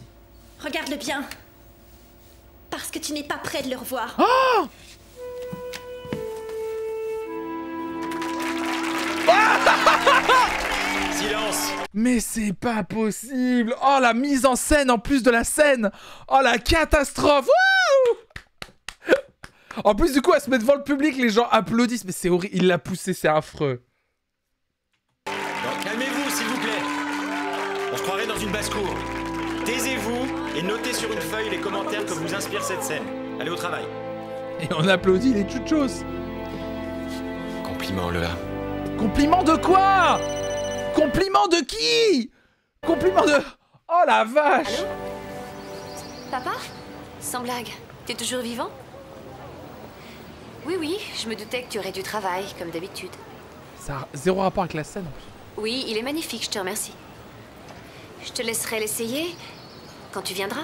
Regarde-le bien. Parce que tu n'es pas prêt de le revoir. Oh! Silence! Mais c'est pas possible! Oh, la mise en scène en plus de la scène! Oh, la catastrophe! Wouh! En plus, du coup, elle se met devant le public, les gens applaudissent. Mais c'est horrible, il l'a poussé, c'est affreux. Calmez-vous, s'il vous plaît. On se croirait dans une basse-cour. Taisez-vous et notez sur une feuille les commentaires que vous inspire cette scène. Allez au travail. Et on applaudit les chuchos. Compliment, Lola. Compliment de quoi? Compliment de qui? Compliment de... Oh la vache! Allô? Papa? Sans blague. T'es toujours vivant? Oui, je me doutais que tu aurais du travail, comme d'habitude. Ça a zéro rapport avec la scène en plus. Oui, il est magnifique, je te remercie. Je te laisserai l'essayer quand tu viendras.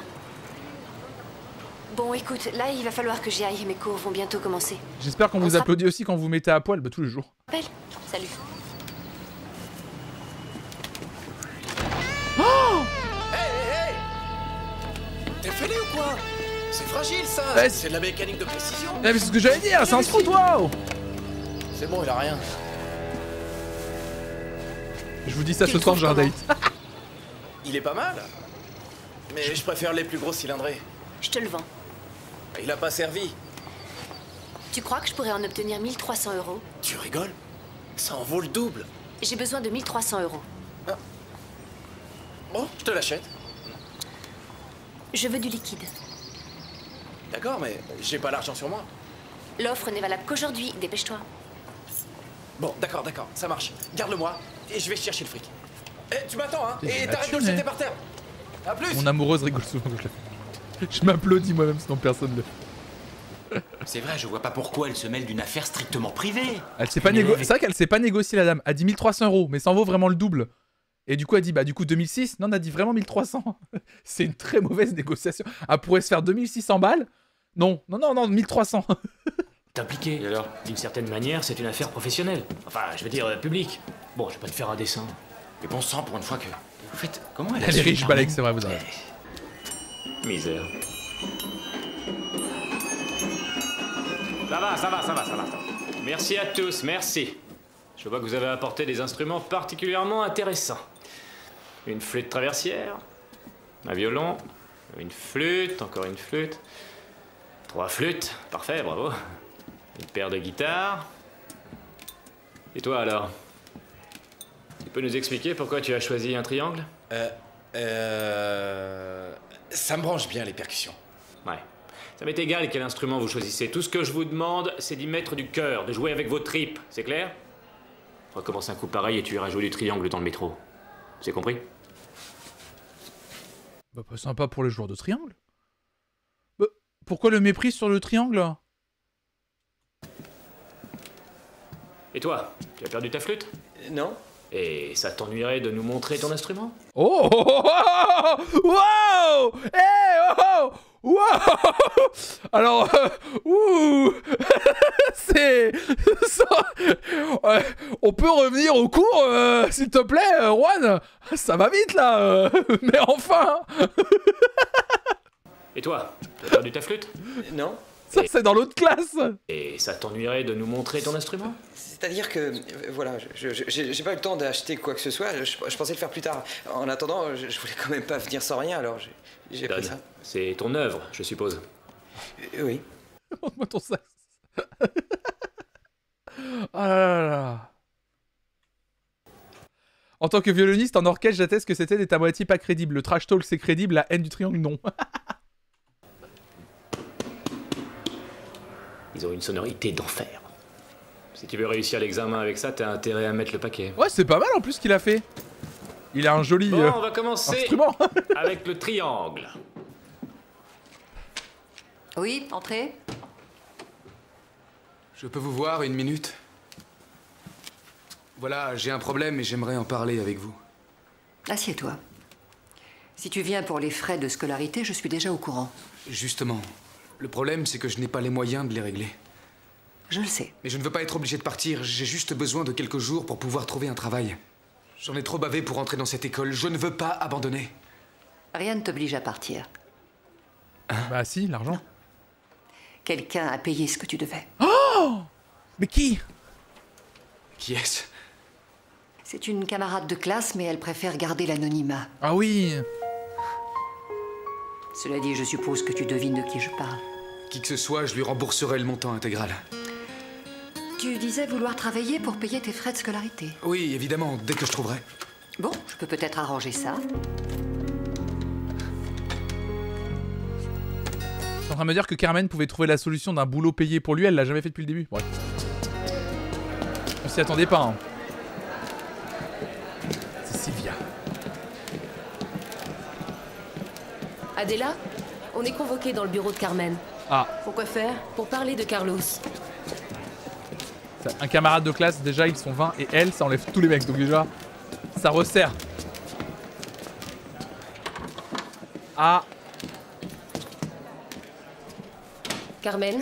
Bon, écoute, là, il va falloir que j'y aille. Mes cours vont bientôt commencer. J'espère qu'on vous applaudit aussi quand vous mettez à poil, bah, tous les jours. Appelle. Salut. Oh! Hey! T'es fêlé ou quoi? C'est fragile ça! Ouais, c'est de la mécanique de précision! Mais c'est ce que j'allais dire, c'est un scout, waouh! C'est bon, il a rien. Je vous dis ça ce soir, j'ai un date. Il est pas mal, mais je préfère les plus gros cylindrés. Je te le vends. Il a pas servi. Tu crois que je pourrais en obtenir 1300 €? Tu rigoles? Ça en vaut le double. J'ai besoin de 1300 €. Ah. Bon, je te l'achète. Je veux du liquide. D'accord, mais j'ai pas l'argent sur moi. L'offre n'est valable qu'aujourd'hui, dépêche-toi. Bon, d'accord, ça marche. Garde-le-moi et je vais chercher le fric. Eh, tu m'attends, hein? Et Et t'arrêtes de le jeter par terre. À plus! Mon amoureuse rigole souvent quand je le fais. Je m'applaudis moi-même sinon personne le fait. C'est vrai, je vois pas pourquoi elle se mêle d'une affaire strictement privée. Elle sait pas négocier. C'est vrai qu'elle sait pas négocier, la dame. Elle dit 1300 €, mais ça en vaut vraiment le double. Et du coup, elle dit, bah du coup 2006. Non, on a dit vraiment 1300. C'est une très mauvaise négociation. Elle pourrait se faire 2600 balles. Non, 1300. T'es impliqué. Et alors, d'une certaine manière, c'est une affaire professionnelle. Enfin, je veux dire, publique. Bon, je vais pas te faire un dessin. Mais bon sang, pour une fois que... En fait, comment elle a Elle est su, riche, Carmen? Balek, c'est vrai, vous avez raison. Misère. Ça va. Merci à tous, merci. Je vois que vous avez apporté des instruments particulièrement intéressants. Une flûte traversière, un violon, une flûte, encore une flûte, 3 flûtes, parfait, bravo. Une paire de guitares. Et toi alors? Tu peux nous expliquer pourquoi tu as choisi un triangle? Ça me branche bien les percussions. Ouais. Ça m'est égal quel instrument vous choisissez. Tout ce que je vous demande, c'est d'y mettre du cœur, de jouer avec vos tripes. C'est clair? Recommence un coup pareil et tu iras jouer du triangle dans le métro. C'est compris? Bah pas sympa pour les joueurs de triangle. Bah, pourquoi le mépris sur le triangle? Et toi, tu as perdu ta flûte? Non. Et ça t'ennuierait de nous montrer ton instrument? Oh! Wow! Hey! Oh! Wow! Alors, ouh! C'est... on peut revenir au cours, s'il te plaît, Juan? Ça va vite, là! Mais enfin! Et toi, tu as perdu ta flûte? Non. Ça, c'est dans l'autre classe! Et ça t'ennuierait de nous montrer ton instrument? C'est-à-dire que, voilà, j'ai pas eu le temps d'acheter quoi que ce soit, je pensais le faire plus tard. En attendant, je voulais quand même pas venir sans rien, alors j'ai pris ça. C'est ton œuvre, je suppose. Oui. Montre-moi ton sac. Oh là là. En tant que violoniste en orchestre, j'atteste que c'était des à moitié pas crédible. Le trash talk c'est crédible, la haine du triangle non. Ils ont une sonorité d'enfer. Si tu veux réussir l'examen avec ça, t'as intérêt à mettre le paquet. Ouais, c'est pas mal en plus ce qu'il a fait. Il a un joli Bon, on va commencer instrument. avec le triangle. Oui, entrez. Je peux vous voir une minute? Voilà, j'ai un problème et j'aimerais en parler avec vous. Assieds-toi. Si tu viens pour les frais de scolarité, je suis déjà au courant. Justement, le problème c'est que je n'ai pas les moyens de les régler. Je le sais. Mais je ne veux pas être obligé de partir, j'ai juste besoin de quelques jours pour pouvoir trouver un travail. J'en ai trop bavé pour entrer dans cette école, je ne veux pas abandonner. Rien ne t'oblige à partir. Bah si, l'argent. Quelqu'un a payé ce que tu devais. Oh! Mais qui? Qui est-ce? C'est une camarade de classe, mais elle préfère garder l'anonymat. Ah oui. Cela dit, je suppose que tu devines de qui je parle. Qui que ce soit, je lui rembourserai le montant intégral. Tu disais vouloir travailler pour payer tes frais de scolarité. Oui, évidemment, dès que je trouverai. Bon, je peux peut-être arranger ça. Je suis en train de me dire que Carmen pouvait trouver la solution d'un boulot payé pour lui, elle l'a jamais fait depuis le début. Bref. On s'y attendait pas, hein. C'est Sylvia. Adela, on est convoqué dans le bureau de Carmen. Ah. Pourquoi faire? Pour parler de Carlos. Un camarade de classe, déjà ils sont 20 et elle, ça enlève tous les mecs. Donc déjà, ça resserre. Ah. Carmen?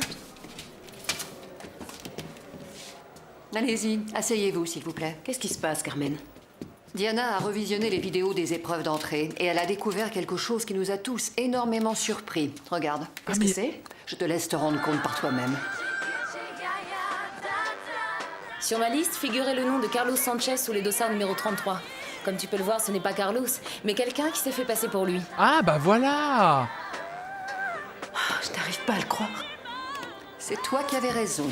Allez-y, asseyez-vous s'il vous plaît. Qu'est-ce qui se passe, Carmen? Diana a revisionné les vidéos des épreuves d'entrée et elle a découvert quelque chose qui nous a tous énormément surpris. Regarde. Qu'est-ce que c'est? Je te laisse te rendre compte par toi-même. Sur ma liste figurait le nom de Carlos Sanchez sous les dossards numéro 33. Comme tu peux le voir, ce n'est pas Carlos, mais quelqu'un qui s'est fait passer pour lui. Ah bah voilà. Je n'arrive pas à le croire. C'est toi qui avais raison.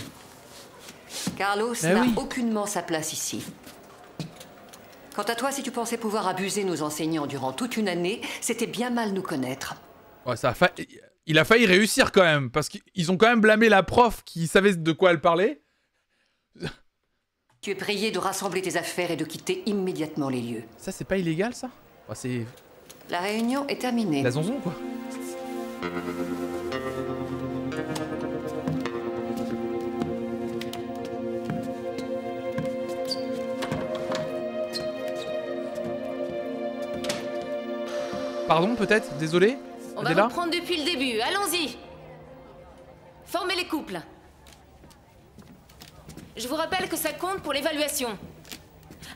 Carlos Ben n'a oui. aucunement sa place ici. Quant à toi, si tu pensais pouvoir abuser nos enseignants durant toute une année, c'était bien mal nous connaître. Ouais, il a failli réussir quand même, parce qu'ils ont quand même blâmé la prof qui savait de quoi elle parlait. Tu es prié de rassembler tes affaires et de quitter immédiatement les lieux. Ça, c'est pas illégal, ça? Bah, c'est... La réunion est terminée. La zonzon, quoi. Pardon, peut-être? Désolé? On va reprendre depuis le début, allons-y. Formez les couples. Je vous rappelle que ça compte pour l'évaluation.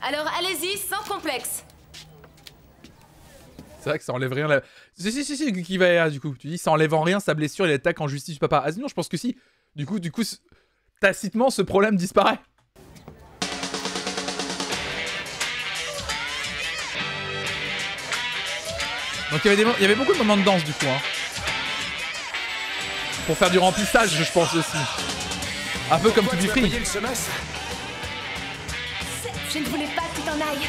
Alors allez-y, sans complexe. C'est vrai que ça enlève rien. Si, qui va du coup. Tu dis, ça enlève en rien sa blessure et l'attaque en justice du papa. Ah non, je pense que si. Du coup, tacitement, ce problème disparaît. Donc il y avait beaucoup de moments de danse du coup. Hein. Pour faire du remplissage, je pense aussi. Un peu comme tout du free. Je ne voulais pas que tu t'en ailles.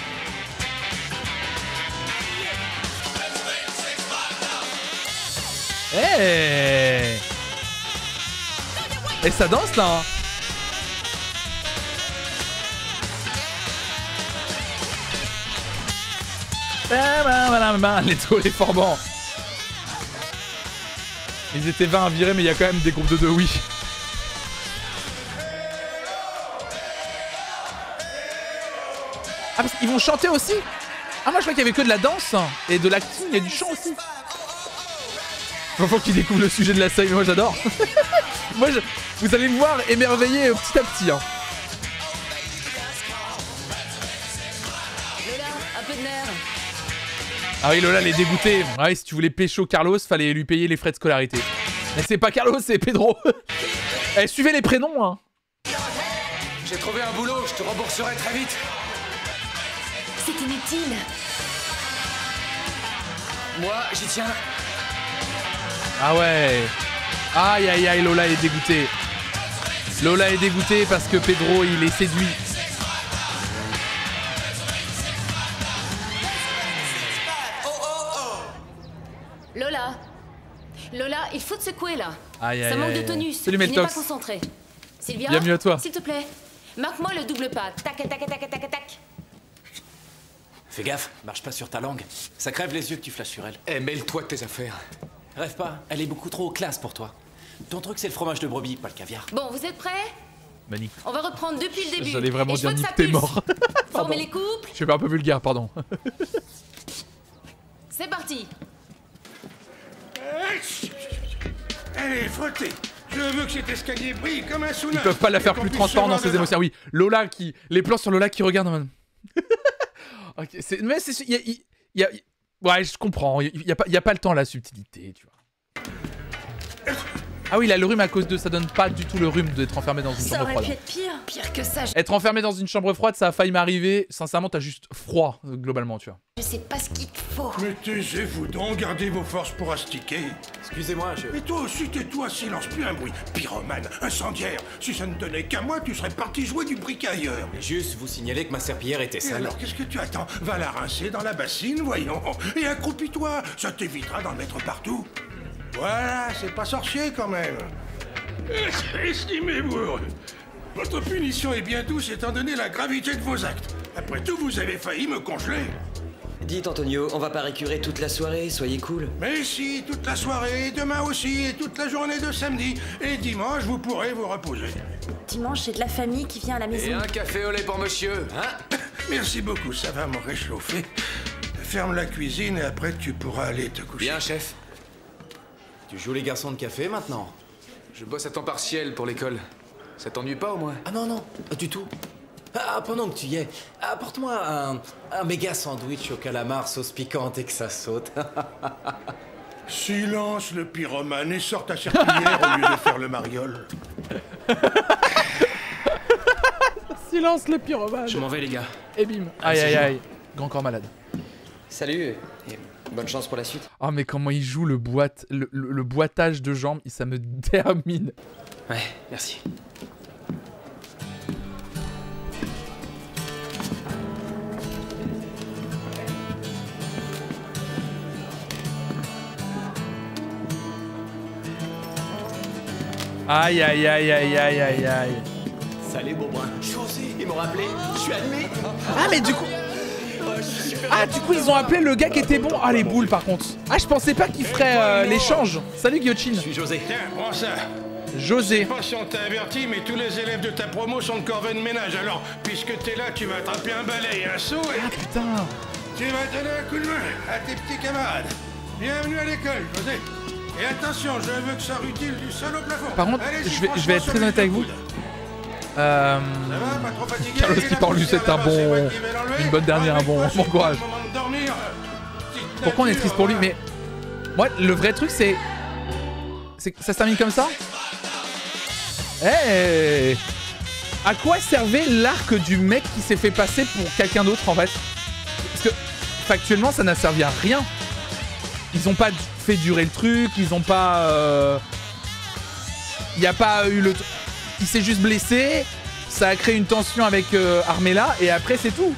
Hey. Et ça danse là. Let's go les forbans. Ils étaient 20 à virer mais il y a quand même des groupes de 2, oui. Ah parce qu'ils vont chanter aussi. Ah moi je crois qu'il y avait que de la danse et de l'acting et du chant aussi. Faut qu'ils découvrent le sujet de la série, mais moi j'adore. Vous allez me voir émerveiller petit à petit. Hein. Lola, un peu de nerf. Ah oui, Lola, elle est dégoûtée. Ah oui, si tu voulais pécho Carlos, fallait lui payer les frais de scolarité. Mais c'est pas Carlos, c'est Pedro. Eh, suivez les prénoms, hein. J'ai trouvé un boulot, je te rembourserai très vite. C'est inutile. Moi, j'y tiens. Ah ouais. Aïe aïe aïe, Lola est dégoûtée. Lola est dégoûtée parce que Pedro, il est séduit. Lola. Lola, il faut te secouer là. Aïe, aïe, ça manque aïe, de tonus. Salut, Tu n'es pas Meltox. concentré. Sylvia, Bienvenue à toi. s'il te plaît, marque-moi le double pas. Tac, tac, tac, tac, tac, tac. Fais gaffe, marche pas sur ta langue. Ça crève les yeux que tu flashes sur elle. Eh, mêle-toi de tes affaires. Rêve pas, elle est beaucoup trop classe pour toi. Ton truc, c'est le fromage de brebis, pas le caviar. Bon, vous êtes prêts? Bah, Nick. On va reprendre depuis le début. J'allais vraiment Et je dire veux que Nick, ça t'es pulse. mort. Formez les couples. Je suis un peu vulgaire, pardon. C'est parti. Allez, frottez. Je veux que cet escalier brille comme un Ils sonar. peuvent pas la et faire qu'on plus puisse transparente dans se voir ses émotions. Oui, Lola qui... Les plans sur Lola qui regarde en mode... Ok, mais c'est... Ouais, je comprends. Il y a pas le temps, la subtilité, tu vois. Ah oui, il a le rhume à cause de... Ça donne pas du tout le rhume d'être enfermé dans une Ça chambre aurait froide. pu être pire. Pire que ça, Être enfermé dans une chambre froide, ça a failli m'arriver. Sincèrement, t'as juste froid, globalement, tu vois. je sais pas ce qu'il te faut. Mais taisez-vous donc, gardez vos forces pour astiquer. Excusez-moi, Mais toi aussi, tais-toi, silence, plus un bruit. Pyromane, incendiaire. Si ça ne tenait qu'à moi, tu serais parti jouer du briquet ailleurs. Juste vous signaler que ma serpillière était Et sale. alors, qu'est-ce que tu attends? Va la rincer dans la bassine, voyons. Et accroupis-toi, ça t'évitera d'en mettre partout. Voilà, c'est pas sorcier quand même. Estimez-vous heureux. Votre punition est bien douce étant donné la gravité de vos actes. Après tout, vous avez failli me congeler. Dites Antonio, on va pas récurer toute la soirée, soyez cool. Mais si, toute la soirée, demain aussi, et toute la journée de samedi. Et dimanche, vous pourrez vous reposer. Dimanche, j'ai de la famille qui vient à la maison. Et un café au lait pour monsieur, hein? Merci beaucoup, ça va me réchauffer. Ferme la cuisine et après tu pourras aller te coucher. Bien, chef. Tu joues les garçons de café maintenant? Je bosse à temps partiel pour l'école. Ça t'ennuie pas au moins? Ah non, non, du tout. Ah, pendant que tu y es, apporte-moi un méga sandwich au calamar sauce piquante et que ça saute. Silence le pyromane et sors ta serpillière au lieu de faire le mariole. Silence le pyromane. Je m'en vais les gars. Et bim. Aïe aïe aïe. Grand corps malade. Salut et bonne chance pour la suite. Oh mais comment il joue le boitage de jambes, ça me termine. Ouais, merci. Aïe aïe aïe aïe aïe aïe aïe. Salut Beaubrun. José, ils m'ont rappelé, je suis admis. Ah mais du coup... Ah du coup ils ont appelé le gars qui était bon. Ah les boules par contre. Ah je pensais pas qu'il ferait l'échange. Salut Guillotine. Je suis José. Tiens, prends ça. José. Je sais pas si on t'a averti, mais tous les élèves de ta promo sont de corvée de ménage. Alors, puisque t'es là, tu vas attraper un balai et un seau et... Ah putain. Tu vas donner un coup de main à tes petits camarades. Bienvenue à l'école, José. Et attention, je veux que ça rutile du sol au plafond. Par contre, je vais être très honnête avec vous. Carlos qui parle lui c'est une bonne dernière, un bon courage. Pourquoi on est triste pour lui? Mais moi le vrai truc c'est que ça se termine comme ça. Hey, à quoi servait l'arc du mec qui s'est fait passer pour quelqu'un d'autre en fait? Parce que factuellement ça n'a servi à rien. Ils ont pas fait durer le truc, ils ont pas... Il n'y a pas eu le... Il s'est juste blessé, ça a créé une tension avec Armella, et après c'est tout.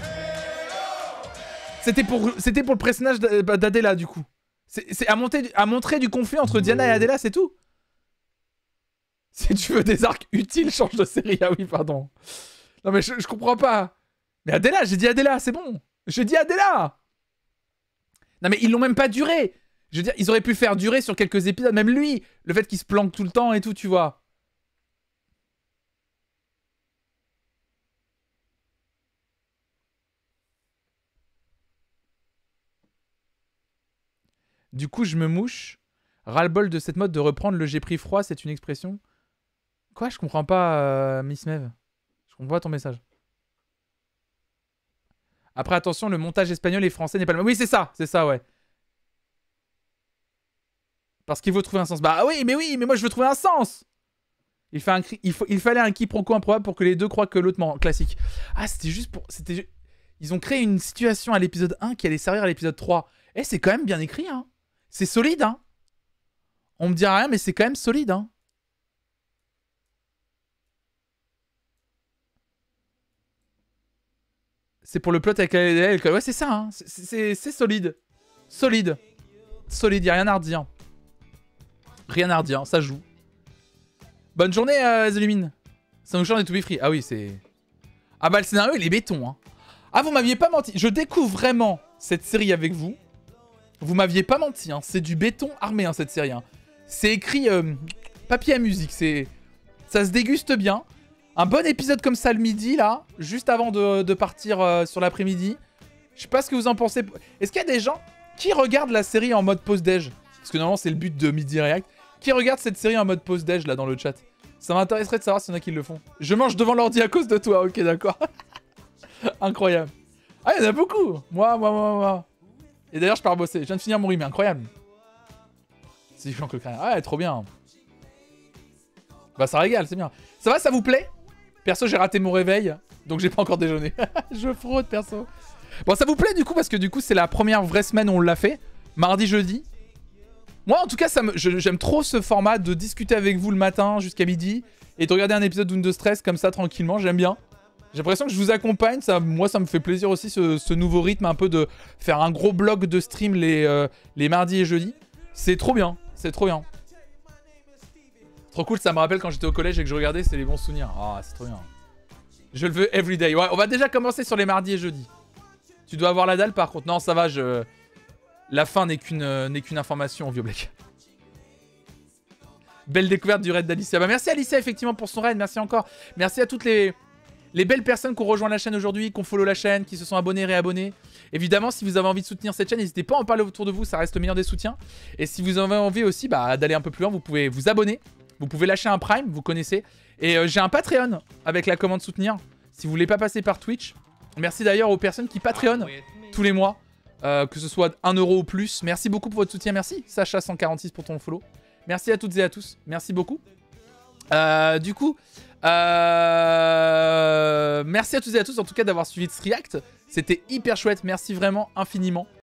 C'était pour le personnage d'Adela du coup. C'est à montrer du conflit entre Diana et Adela, c'est tout. Si tu veux des arcs utiles, change de série. Ah oui, pardon. Non mais je comprends pas. Mais Adela, j'ai dit Adela, c'est bon. J'ai dit Adela. Non mais ils l'ont même pas duré. Je veux dire, ils auraient pu faire durer sur quelques épisodes, même lui. Le fait qu'il se planque tout le temps et tout, tu vois. Du coup, je me mouche. Ras-le-bol de cette mode de reprendre le j'ai pris froid, c'est une expression. Quoi? Je comprends pas, Miss Mev. Je comprends pas ton message. Après, attention, le montage espagnol et français n'est pas le même. Oui, c'est ça, ouais. Parce qu'il faut trouver un sens. Bah oui, mais moi je veux trouver un sens. Il fallait un quiproquo improbable pour que les deux croient que l'autre ment. Classique. Ah, c'était juste pour... Ils ont créé une situation à l'épisode 1 qui allait servir à l'épisode 3. Eh, c'est quand même bien écrit, hein. C'est solide, hein. On me dira rien, mais c'est quand même solide, hein. C'est pour le plot avec elle. Ouais, c'est ça, hein. C'est solide. Solide. Solide, y'a rien à redire. Rien à redire, ça joue. Bonne journée, The Lumine. Ça nous change de To Be Free. Ah oui, c'est... Ah bah le scénario, il est béton, hein. Ah, vous m'aviez pas menti. Je découvre vraiment cette série avec vous. Vous m'aviez pas menti, hein. C'est du béton armé, hein, cette série. Hein. C'est écrit papier à musique. Ça se déguste bien. Un bon épisode comme ça le midi, là. Juste avant de partir sur l'après-midi. Je sais pas ce que vous en pensez. Est-ce qu'il y a des gens qui regardent la série en mode pause-déj? Parce que normalement, c'est le but de Midi React. Qui regarde cette série en mode pause-déj, là, dans le chat? Ça m'intéresserait de savoir s'il y en a qui le font. Je mange devant l'ordi à cause de toi. Ok, d'accord. Incroyable. Ah, il y en a beaucoup. Moi. Et d'ailleurs, je pars bosser. Je viens de finir mon rime. Incroyable. C'est du que rien. Ah, trop bien. Bah, ça régale, c'est bien. Ça va, ça vous plaît? Perso, j'ai raté mon réveil. Donc, j'ai pas encore déjeuné. Je fraude, perso. Bon, ça vous plaît, du coup? Parce que, du coup, c'est la première vraie semaine où on l'a fait. Mardi, jeudi. Moi, en tout cas, j'aime trop ce format de discuter avec vous le matin jusqu'à midi et de regarder un épisode d'Undo Stress comme ça, tranquillement. J'aime bien. J'ai l'impression que je vous accompagne. Moi, ça me fait plaisir aussi, ce nouveau rythme un peu de faire un gros bloc de stream les mardis et jeudis. C'est trop bien. C'est trop bien. Trop cool. Ça me rappelle quand j'étais au collège et que je regardais, c'est les bons souvenirs. Ah, c'est trop bien. Je le veux everyday. Ouais, on va déjà commencer sur les mardis et jeudis. Tu dois avoir la dalle par contre. Non, ça va, la fin n'est qu'une information, vieux Black. Belle découverte du raid d'Alicia. Bah, merci Alicia, effectivement, pour son raid. Merci encore. Merci à toutes les belles personnes qui ont rejoint la chaîne aujourd'hui, qui ont follow la chaîne, qui se sont abonnés, réabonnés. Évidemment, si vous avez envie de soutenir cette chaîne, n'hésitez pas à en parler autour de vous. Ça reste le meilleur des soutiens. Et si vous avez envie aussi d'aller un peu plus loin, vous pouvez vous abonner. Vous pouvez lâcher un Prime, vous connaissez. Et j'ai un Patreon avec la commande soutenir. Si vous voulez pas passer par Twitch. Merci d'ailleurs aux personnes qui Patreon tous les mois. Que ce soit 1 € ou plus. Merci beaucoup pour votre soutien. Merci Sacha146 pour ton follow. Merci à toutes et à tous. Merci beaucoup. Du coup, merci à toutes et à tous en tout cas d'avoir suivi ce react. C'était hyper chouette. Merci vraiment infiniment.